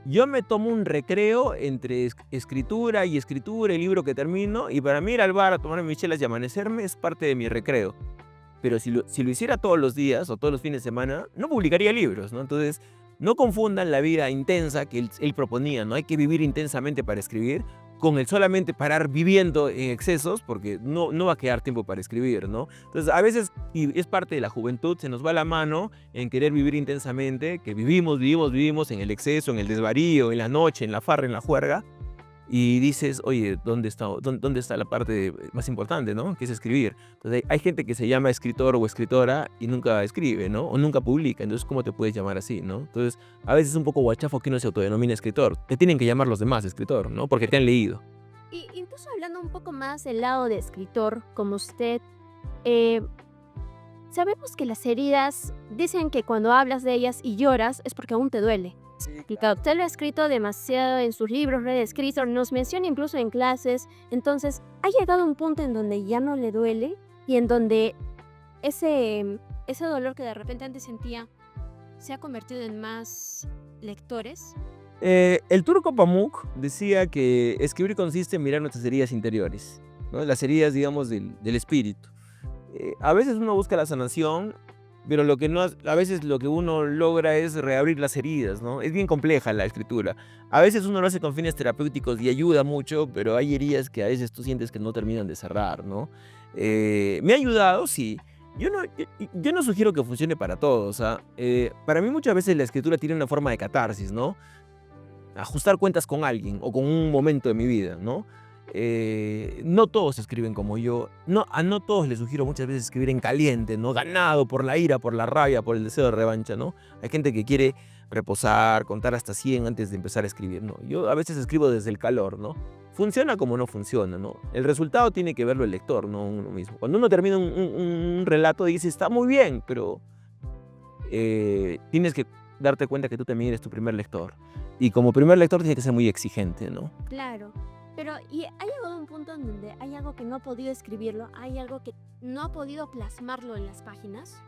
yo me tomo un recreo entre escritura y escritura, el libro que termino, y para mí ir al bar a tomarme mis chelas y amanecerme es parte de mi recreo. Pero si lo hiciera todos los días o todos los fines de semana, no publicaría libros, ¿no? Entonces, no confundan la vida intensa que él proponía, ¿no? Hay que vivir intensamente para escribir, con el solamente parar viviendo en excesos, porque no va a quedar tiempo para escribir, ¿no? Entonces, a veces, y es parte de la juventud, se nos va la mano en querer vivir intensamente, que vivimos en el exceso, en el desvarío, en la noche, en la farra, en la juerga, y dices, oye, ¿dónde está la parte más importante, ¿no? Que es escribir. Entonces, hay gente que se llama escritor o escritora y nunca escribe, ¿no? O nunca publica. Entonces, ¿cómo te puedes llamar así, no? Entonces, a veces es un poco guachafo que uno se autodenomina escritor. Te tienen que llamar los demás escritor, ¿no? Porque te han leído. Y incluso hablando un poco más del lado de escritor, como usted, sabemos que las heridas dicen que cuando hablas de ellas y lloras es porque aún te duele. Y claro, usted lo ha escrito demasiado en sus libros, lo ha escrito, nos menciona incluso en clases. Entonces, ha llegado un punto en donde ya no le duele y en donde ese dolor que de repente antes sentía se ha convertido en más lectores. El turco Pamuk decía que escribir consiste en mirar nuestras heridas interiores, ¿no? Las heridas, digamos, del espíritu. A veces uno busca la sanación, pero a veces lo que uno logra es reabrir las heridas, ¿no? Es bien compleja la escritura. A veces uno lo hace con fines terapéuticos y ayuda mucho, pero hay heridas que a veces tú sientes que no terminan de cerrar, ¿no? Me ha ayudado, sí. Yo no sugiero que funcione para todos, ¿ah? Para mí muchas veces la escritura tiene una forma de catarsis, ¿no? Ajustar cuentas con alguien o con un momento de mi vida, ¿no? No todos escriben como yo. A no todos les sugiero muchas veces escribir en caliente, ¿no? Ganado por la ira, por la rabia, por el deseo de revancha, ¿no? Hay gente que quiere reposar, contar hasta 100 antes de empezar a escribir, ¿no? Yo a veces escribo desde el calor, ¿no? Funciona como no funciona, ¿no? El resultado tiene que verlo el lector, no uno mismo. Cuando uno termina un relato dice, está muy bien, pero tienes que darte cuenta que tú también eres tu primer lector. Y como primer lector tienes que ser muy exigente, ¿no? Claro. Pero, ¿y ha llegado a un punto en donde hay algo que no ha podido escribirlo? ¿Hay algo que no ha podido plasmarlo en las páginas?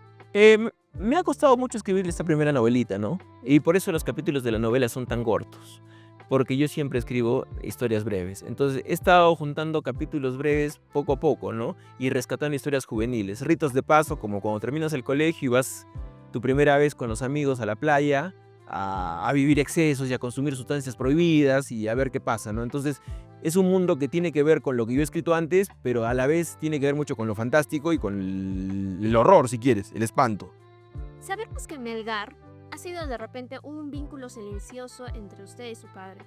Me ha costado mucho escribir esta primera novelita, ¿no? Y por eso los capítulos de la novela son tan cortos. Porque yo siempre escribo historias breves. Entonces he estado juntando capítulos breves poco a poco, ¿no? Y rescatando historias juveniles. Ritos de paso, como cuando terminas el colegio y vas tu primera vez con los amigos a la playa a vivir excesos y a consumir sustancias prohibidas y a ver qué pasa, ¿no? Entonces es un mundo que tiene que ver con lo que yo he escrito antes, pero a la vez tiene que ver mucho con lo fantástico y con el horror, si quieres, el espanto. Sabemos que Melgar ha sido de repente un vínculo silencioso entre usted y su padre.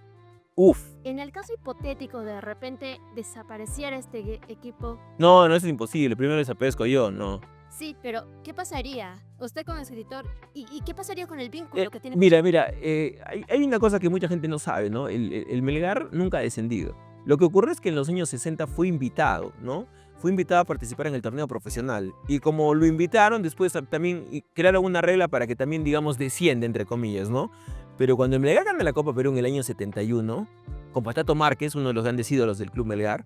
Uf. En el caso hipotético de repente desapareciera este equipo. No, eso es imposible. Primero desaparezco yo, no. Sí, pero ¿qué pasaría? Usted como escritor, ¿y qué pasaría con el vínculo que tiene? Mira, hay una cosa que mucha gente no sabe, ¿no? El Melgar nunca ha descendido. Lo que ocurre es que en los años 60 fue invitado, ¿no? Fue invitado a participar en el torneo profesional. Y como lo invitaron, después también crearon una regla para que también, digamos, descienda, entre comillas, ¿no? Pero cuando el Melgar gana la Copa Perú en el año 71, con Pachato Márquez, uno de los grandes ídolos del club Melgar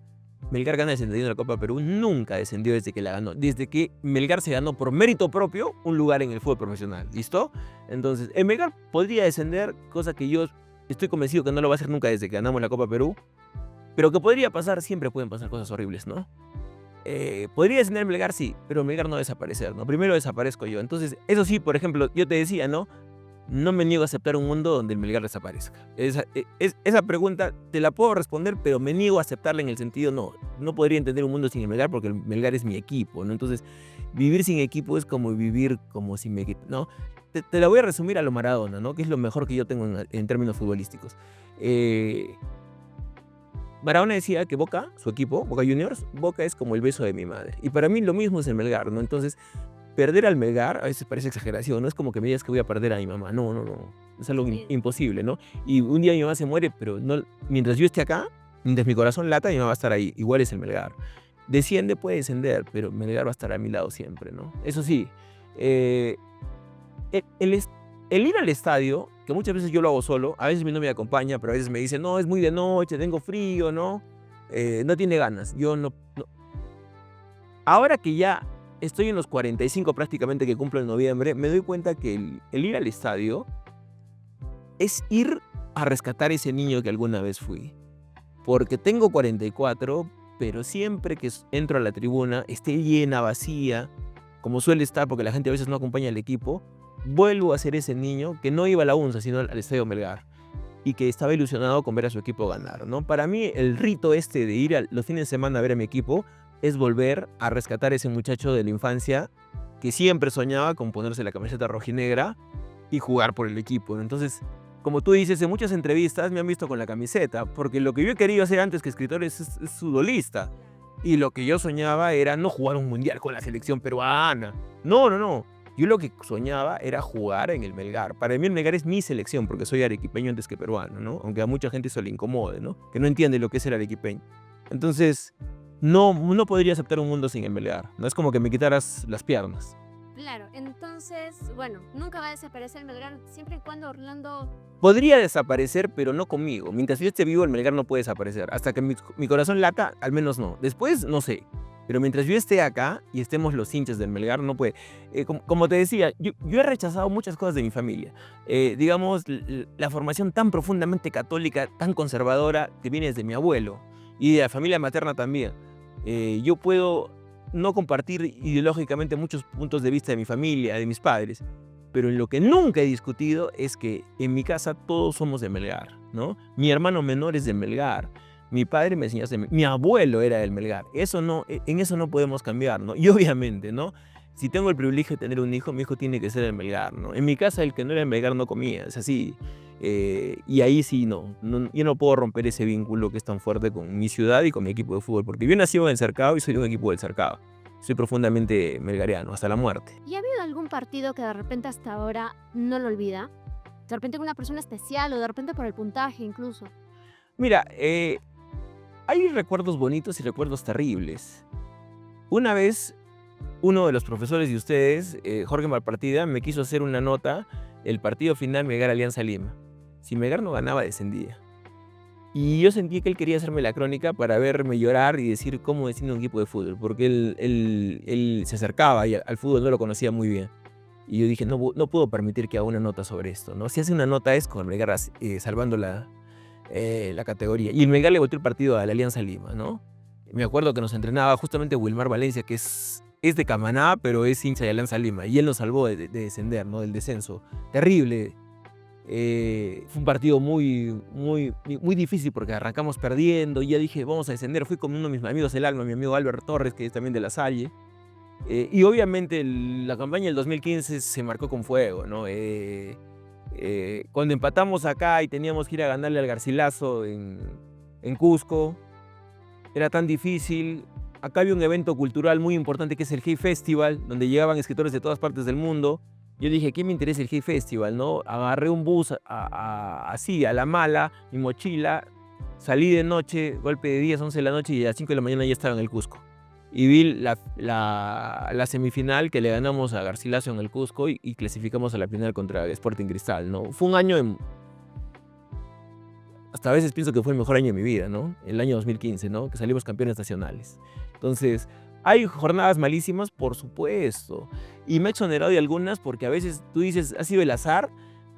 gana el 71 de la Copa Perú, nunca descendió desde que la ganó. Desde que Melgar se ganó por mérito propio un lugar en el fútbol profesional, ¿listo? Entonces, el Melgar podría descender, cosa que yo estoy convencido que no lo va a hacer nunca desde que ganamos la Copa Perú, pero que podría pasar, siempre pueden pasar cosas horribles, ¿no? Podría descender Melgar, sí, pero Melgar no va a desaparecer, ¿no? Primero desaparezco yo. Entonces, eso sí, por ejemplo, yo te decía, ¿no? No me niego a aceptar un mundo donde el Melgar desaparezca. Esa pregunta te la puedo responder, pero me niego a aceptarla en el sentido, no podría entender un mundo sin el Melgar porque el Melgar es mi equipo, ¿no? Entonces, vivir sin equipo es como vivir como sin mi equipo, ¿no? Te la voy a resumir a lo Maradona, ¿no? Que es lo mejor que yo tengo en términos futbolísticos. Maradona decía que Boca, su equipo, Boca Juniors, Boca es como el beso de mi madre. Y para mí lo mismo es el Melgar, ¿no? Entonces, perder al Melgar a veces parece exageración, no es como que me digas que voy a perder a mi mamá, no, es algo imposible, ¿no? Y un día mi mamá se muere, pero no, mientras yo esté acá, mientras mi corazón lata, mi mamá va a estar ahí, igual es el Melgar. Desciende, puede descender, pero Melgar va a estar a mi lado siempre, ¿no? Eso sí, el ir al estadio, que muchas veces yo lo hago solo, a veces mi novia me acompaña, pero a veces me dice, no, es muy de noche, tengo frío, ¿no? No tiene ganas, yo no. Ahora que ya estoy en los 45 prácticamente que cumplo en noviembre, me doy cuenta que el ir al estadio es ir a rescatar ese niño que alguna vez fui. Porque tengo 44, pero siempre que entro a la tribuna, esté llena, vacía, como suele estar porque la gente a veces no acompaña al equipo, vuelvo a ser ese niño que no iba a la UNSA, sino al Estadio Melgar, y que estaba ilusionado con ver a su equipo ganar, ¿no? Para mí, el rito de ir los fines de semana a ver a mi equipo es volver a rescatar a ese muchacho de la infancia que siempre soñaba con ponerse la camiseta rojinegra y jugar por el equipo. Entonces, como tú dices, en muchas entrevistas me han visto con la camiseta, porque lo que yo he querido hacer antes que escritor es futbolista. Y lo que yo soñaba era no jugar un mundial con la selección peruana. No. Yo lo que soñaba era jugar en el Melgar. Para mí el Melgar es mi selección, porque soy arequipeño antes que peruano, ¿no? Aunque a mucha gente eso le incomode, ¿no? Que no entiende lo que es el arequipeño. Entonces, no podría aceptar un mundo sin el Melgar. No es como que me quitaras las piernas. Claro, entonces, bueno, nunca va a desaparecer el Melgar siempre y cuando Orlando... Podría desaparecer, pero no conmigo. Mientras yo esté vivo, el Melgar no puede desaparecer. Hasta que mi corazón lata, al menos no. Después, no sé. Pero mientras yo esté acá y estemos los hinchas del Melgar, no puede. Como te decía, yo he rechazado muchas cosas de mi familia. Digamos, la formación tan profundamente católica, tan conservadora, que viene desde mi abuelo. Y de la familia materna también. Yo puedo no compartir ideológicamente muchos puntos de vista de mi familia, de mis padres, pero en lo que nunca he discutido es que en mi casa todos somos de Melgar, ¿no? Mi hermano menor es de Melgar, mi padre me enseñó mi abuelo era del Melgar, en eso no podemos cambiar, ¿no? Y obviamente, ¿no? Si tengo el privilegio de tener un hijo, mi hijo tiene que ser del Melgar, ¿no? En mi casa el que no era del Melgar no comía, es así. Y ahí sí, yo no puedo romper ese vínculo que es tan fuerte con mi ciudad y con mi equipo de fútbol, porque yo nací en el Cercado y soy de un equipo del Cercado. Soy profundamente melgariano, hasta la muerte. ¿Y ha habido algún partido que de repente hasta ahora no lo olvida? De repente con una persona especial o de repente por el puntaje incluso. Mira, hay recuerdos bonitos y recuerdos terribles. Una vez, uno de los profesores de ustedes, Jorge Malpartida, me quiso hacer una nota, el partido final Melgar-Alianza Lima. Si Melgar no ganaba, descendía. Y yo sentí que él quería hacerme la crónica para verme llorar y decir cómo desciende un equipo de fútbol, porque él se acercaba y al fútbol no lo conocía muy bien. Y yo dije, no puedo permitir que haga una nota sobre esto, ¿no? Si hace una nota es con Melgar salvando la categoría. Y el Melgar le volteó el partido a la Alianza Lima, ¿no? Me acuerdo que nos entrenaba justamente Wilmar Valencia, que es de Camaná, pero es hincha de Alianza Lima. Y él nos salvó de descender, ¿no? Del descenso. Terrible. Fue un partido muy difícil porque arrancamos perdiendo y ya dije, vamos a descender. Fui con uno de mis amigos del alma, mi amigo Albert Torres, que es también de La Salle. Y obviamente la campaña del 2015 se marcó con fuego, ¿no? Cuando empatamos acá y teníamos que ir a ganarle al Garcilaso en Cusco, era tan difícil. Acá había un evento cultural muy importante que es el Hey Festival, donde llegaban escritores de todas partes del mundo. Yo dije, ¿qué me interesa el Hey Festival, no? Agarré un bus así, a la mala, mi mochila, salí de noche, golpe de 10, 11 de la noche y a las 5 de la mañana ya estaba en el Cusco. Y vi la semifinal que le ganamos a Garcilaso en el Cusco y clasificamos a la final contra Sporting Cristal, ¿no? Fue un año hasta a veces pienso que fue el mejor año de mi vida, ¿no? El año 2015, ¿no? Que salimos campeones nacionales. Entonces, hay jornadas malísimas, por supuesto. Y me he exonerado de algunas porque a veces tú dices, ha sido el azar.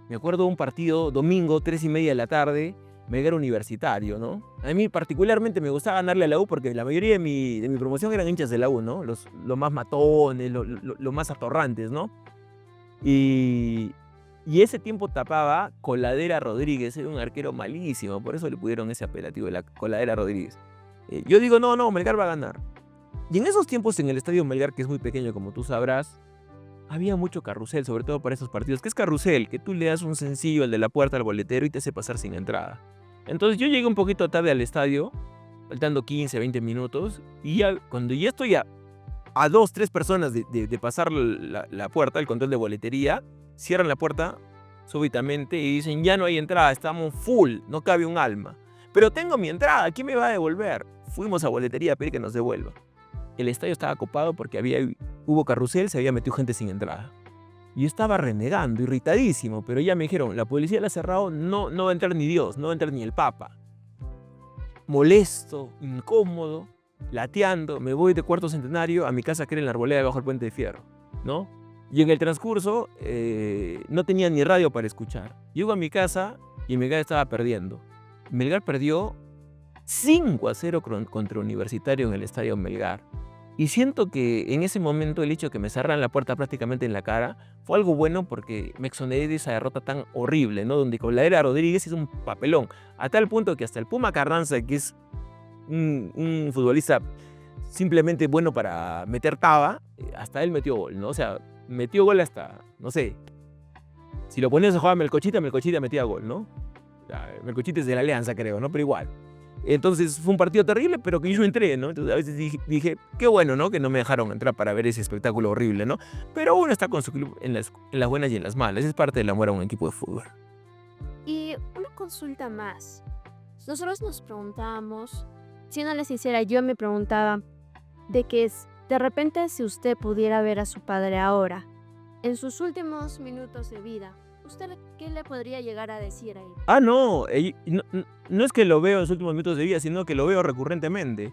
Me acuerdo de un partido domingo, 3:30 de la tarde, Melgar Universitario, ¿no? A mí particularmente me gustaba ganarle a la U porque la mayoría de mi promoción eran hinchas de la U, ¿no? Los más matones, los más atorrantes, ¿no? Y ese tiempo tapaba Coladera Rodríguez, era un arquero malísimo, por eso le pudieron ese apelativo de la Coladera Rodríguez. Yo digo, no, Melgar va a ganar. Y en esos tiempos en el estadio Melgar, que es muy pequeño como tú sabrás, había mucho carrusel, sobre todo para esos partidos. ¿Qué es carrusel? Que tú le das un sencillo al de la puerta al boletero y te hace pasar sin entrada. Entonces yo llegué un poquito tarde al estadio, faltando 15, 20 minutos, y ya, cuando ya estoy a a 2, 3 personas de pasar la puerta, el control de boletería, cierran la puerta súbitamente y dicen, ya no hay entrada, estamos full, no cabe un alma. Pero tengo mi entrada, ¿quién me va a devolver? Fuimos a boletería a pedir que nos devuelva. El estadio estaba copado porque hubo carrusel, se había metido gente sin entrada. Yo estaba renegando, irritadísimo, pero ya me dijeron, la policía la ha cerrado, no va a entrar ni Dios, no va a entrar ni el Papa. Molesto, incómodo, lateando, me voy de Cuarto Centenario a mi casa que era en la Arboleda bajo el Puente de Fierro, ¿no? Y en el transcurso no tenía ni radio para escuchar. Llego a mi casa y Melgar estaba perdiendo. Melgar perdió 5-0 contra Universitario en el Estadio Melgar. Y siento que en ese momento el hecho de que me cerraran la puerta prácticamente en la cara fue algo bueno porque me exoneré de esa derrota tan horrible, ¿no? Donde con la era Rodríguez es un papelón. A tal punto que hasta el Puma Carranza, que es un futbolista simplemente bueno para meter taba, hasta él metió gol, ¿no? O sea, metió gol hasta, no sé, si lo ponías a jugar a Melcochita metía gol, ¿no? Melcochita es de la Alianza, creo, ¿no? Pero igual. Entonces fue un partido terrible, pero que yo entré, ¿no? Entonces a veces dije, qué bueno, ¿no? Que no me dejaron entrar para ver ese espectáculo horrible, ¿no? Pero uno está con su club en las buenas y en las malas. Es parte del amor a un equipo de fútbol. Y una consulta más. Nosotros nos preguntábamos, siéndole sincera, yo me preguntaba de que de repente si usted pudiera ver a su padre ahora, en sus últimos minutos de vida, ¿usted qué le podría llegar a decir a él? No, no es que lo veo en los últimos minutos de vida, sino que lo veo recurrentemente.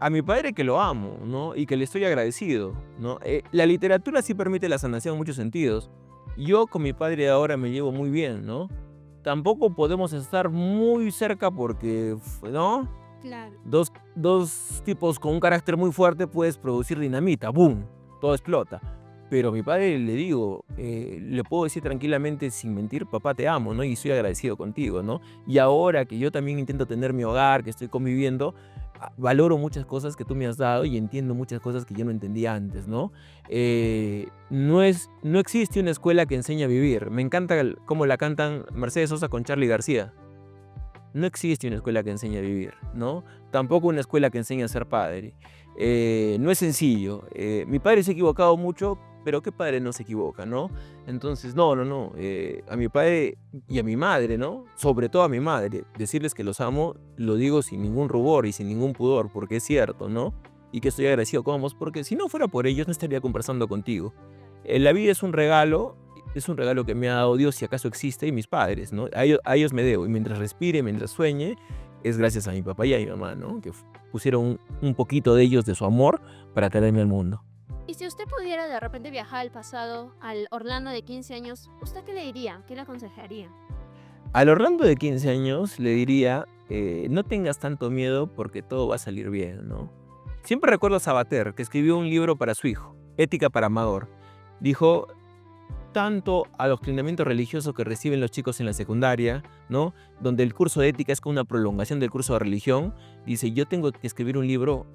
A mi padre que lo amo, ¿no? Y que le estoy agradecido, ¿no? La literatura sí permite la sanación en muchos sentidos. Yo con mi padre ahora me llevo muy bien, ¿no? Tampoco podemos estar muy cerca porque, ¿no? Claro. Dos tipos con un carácter muy fuerte puedes producir dinamita, ¡boom! Todo explota. Pero a mi padre le digo, le puedo decir tranquilamente sin mentir, papá te amo, ¿no? Y estoy agradecido contigo, ¿no? Y ahora que yo también intento tener mi hogar, que estoy conviviendo, valoro muchas cosas que tú me has dado y entiendo muchas cosas que yo no entendía antes, ¿no? No existe una escuela que enseñe a vivir. Me encanta cómo la cantan Mercedes Sosa con Charly García. No existe una escuela que enseñe a vivir, ¿no? Tampoco una escuela que enseñe a ser padre. No es sencillo. Mi padre se ha equivocado mucho, pero ¿qué padre no se equivoca, no? Entonces, no. A mi padre y a mi madre, ¿no? Sobre todo a mi madre, decirles que los amo, lo digo sin ningún rubor y sin ningún pudor, porque es cierto, ¿no? Y que estoy agradecido con ambos, porque si no fuera por ellos, no estaría conversando contigo. La vida es un regalo que me ha dado Dios, si acaso existe, y mis padres, ¿no? A ellos me debo, y mientras respire, mientras sueñe, es gracias a mi papá y a mi mamá, ¿no? Que pusieron un poquito de ellos, de su amor, para traerme al mundo. Y si usted pudiera de repente viajar al pasado, al Orlando de 15 años, ¿usted qué le diría? ¿Qué le aconsejaría? Al Orlando de 15 años le diría, no tengas tanto miedo porque todo va a salir bien, ¿no? Siempre recuerdo a Sabater, que escribió un libro para su hijo, Ética para Amador. Dijo, tanto adoctrinamiento religioso que reciben los chicos en la secundaria, ¿no? Donde el curso de ética es como una prolongación del curso de religión. Dice, yo tengo que escribir un libro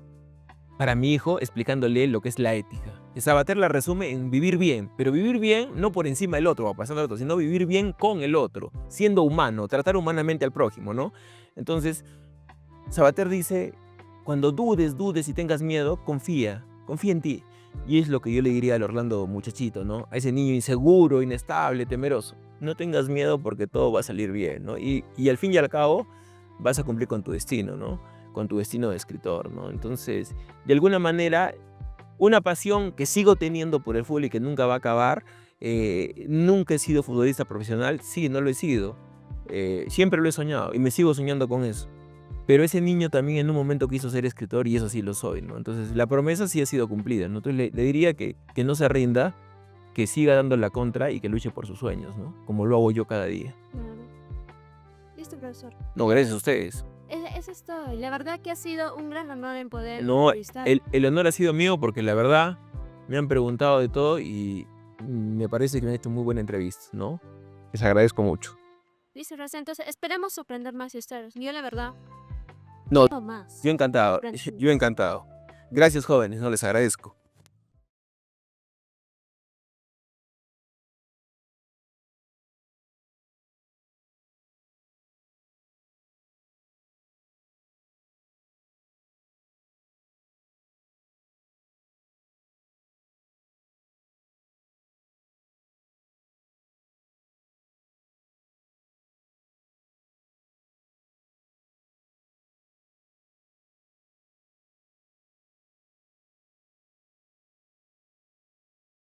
para mi hijo explicándole lo que es la ética. Y Sabater la resume en vivir bien, pero vivir bien no por encima del otro o pasando al otro, sino vivir bien con el otro, siendo humano, tratar humanamente al prójimo, ¿no? Entonces, Sabater dice, cuando dudes y tengas miedo, confía en ti. Y es lo que yo le diría al Orlando muchachito, ¿no? A ese niño inseguro, inestable, temeroso. No tengas miedo porque todo va a salir bien, ¿no? Y al fin y al cabo vas a cumplir con tu destino, ¿no? Con tu destino de escritor, ¿no? Entonces, de alguna manera, una pasión que sigo teniendo por el fútbol y que nunca va a acabar. Nunca he sido futbolista profesional, sí, no lo he sido. Siempre lo he soñado y me sigo soñando con eso. Pero ese niño también en un momento quiso ser escritor y eso sí lo soy, ¿no? Entonces la promesa sí ha sido cumplida, ¿no? Entonces le diría que no se rinda, que siga dando la contra y que luche por sus sueños, ¿no? Como lo hago yo cada día. Claro. Listo, profesor. No, gracias a ustedes. Eso es todo. La verdad que ha sido un gran honor en poder No, entrevistar. el honor ha sido mío porque la verdad me han preguntado de todo y me parece que me han hecho muy buena entrevista, ¿no? Les agradezco mucho. Listo, Raza. Entonces, esperemos sorprender más historias. Yo, la verdad, No, quiero más. yo encantado. Gracias. Yo encantado. Gracias, jóvenes, no les agradezco.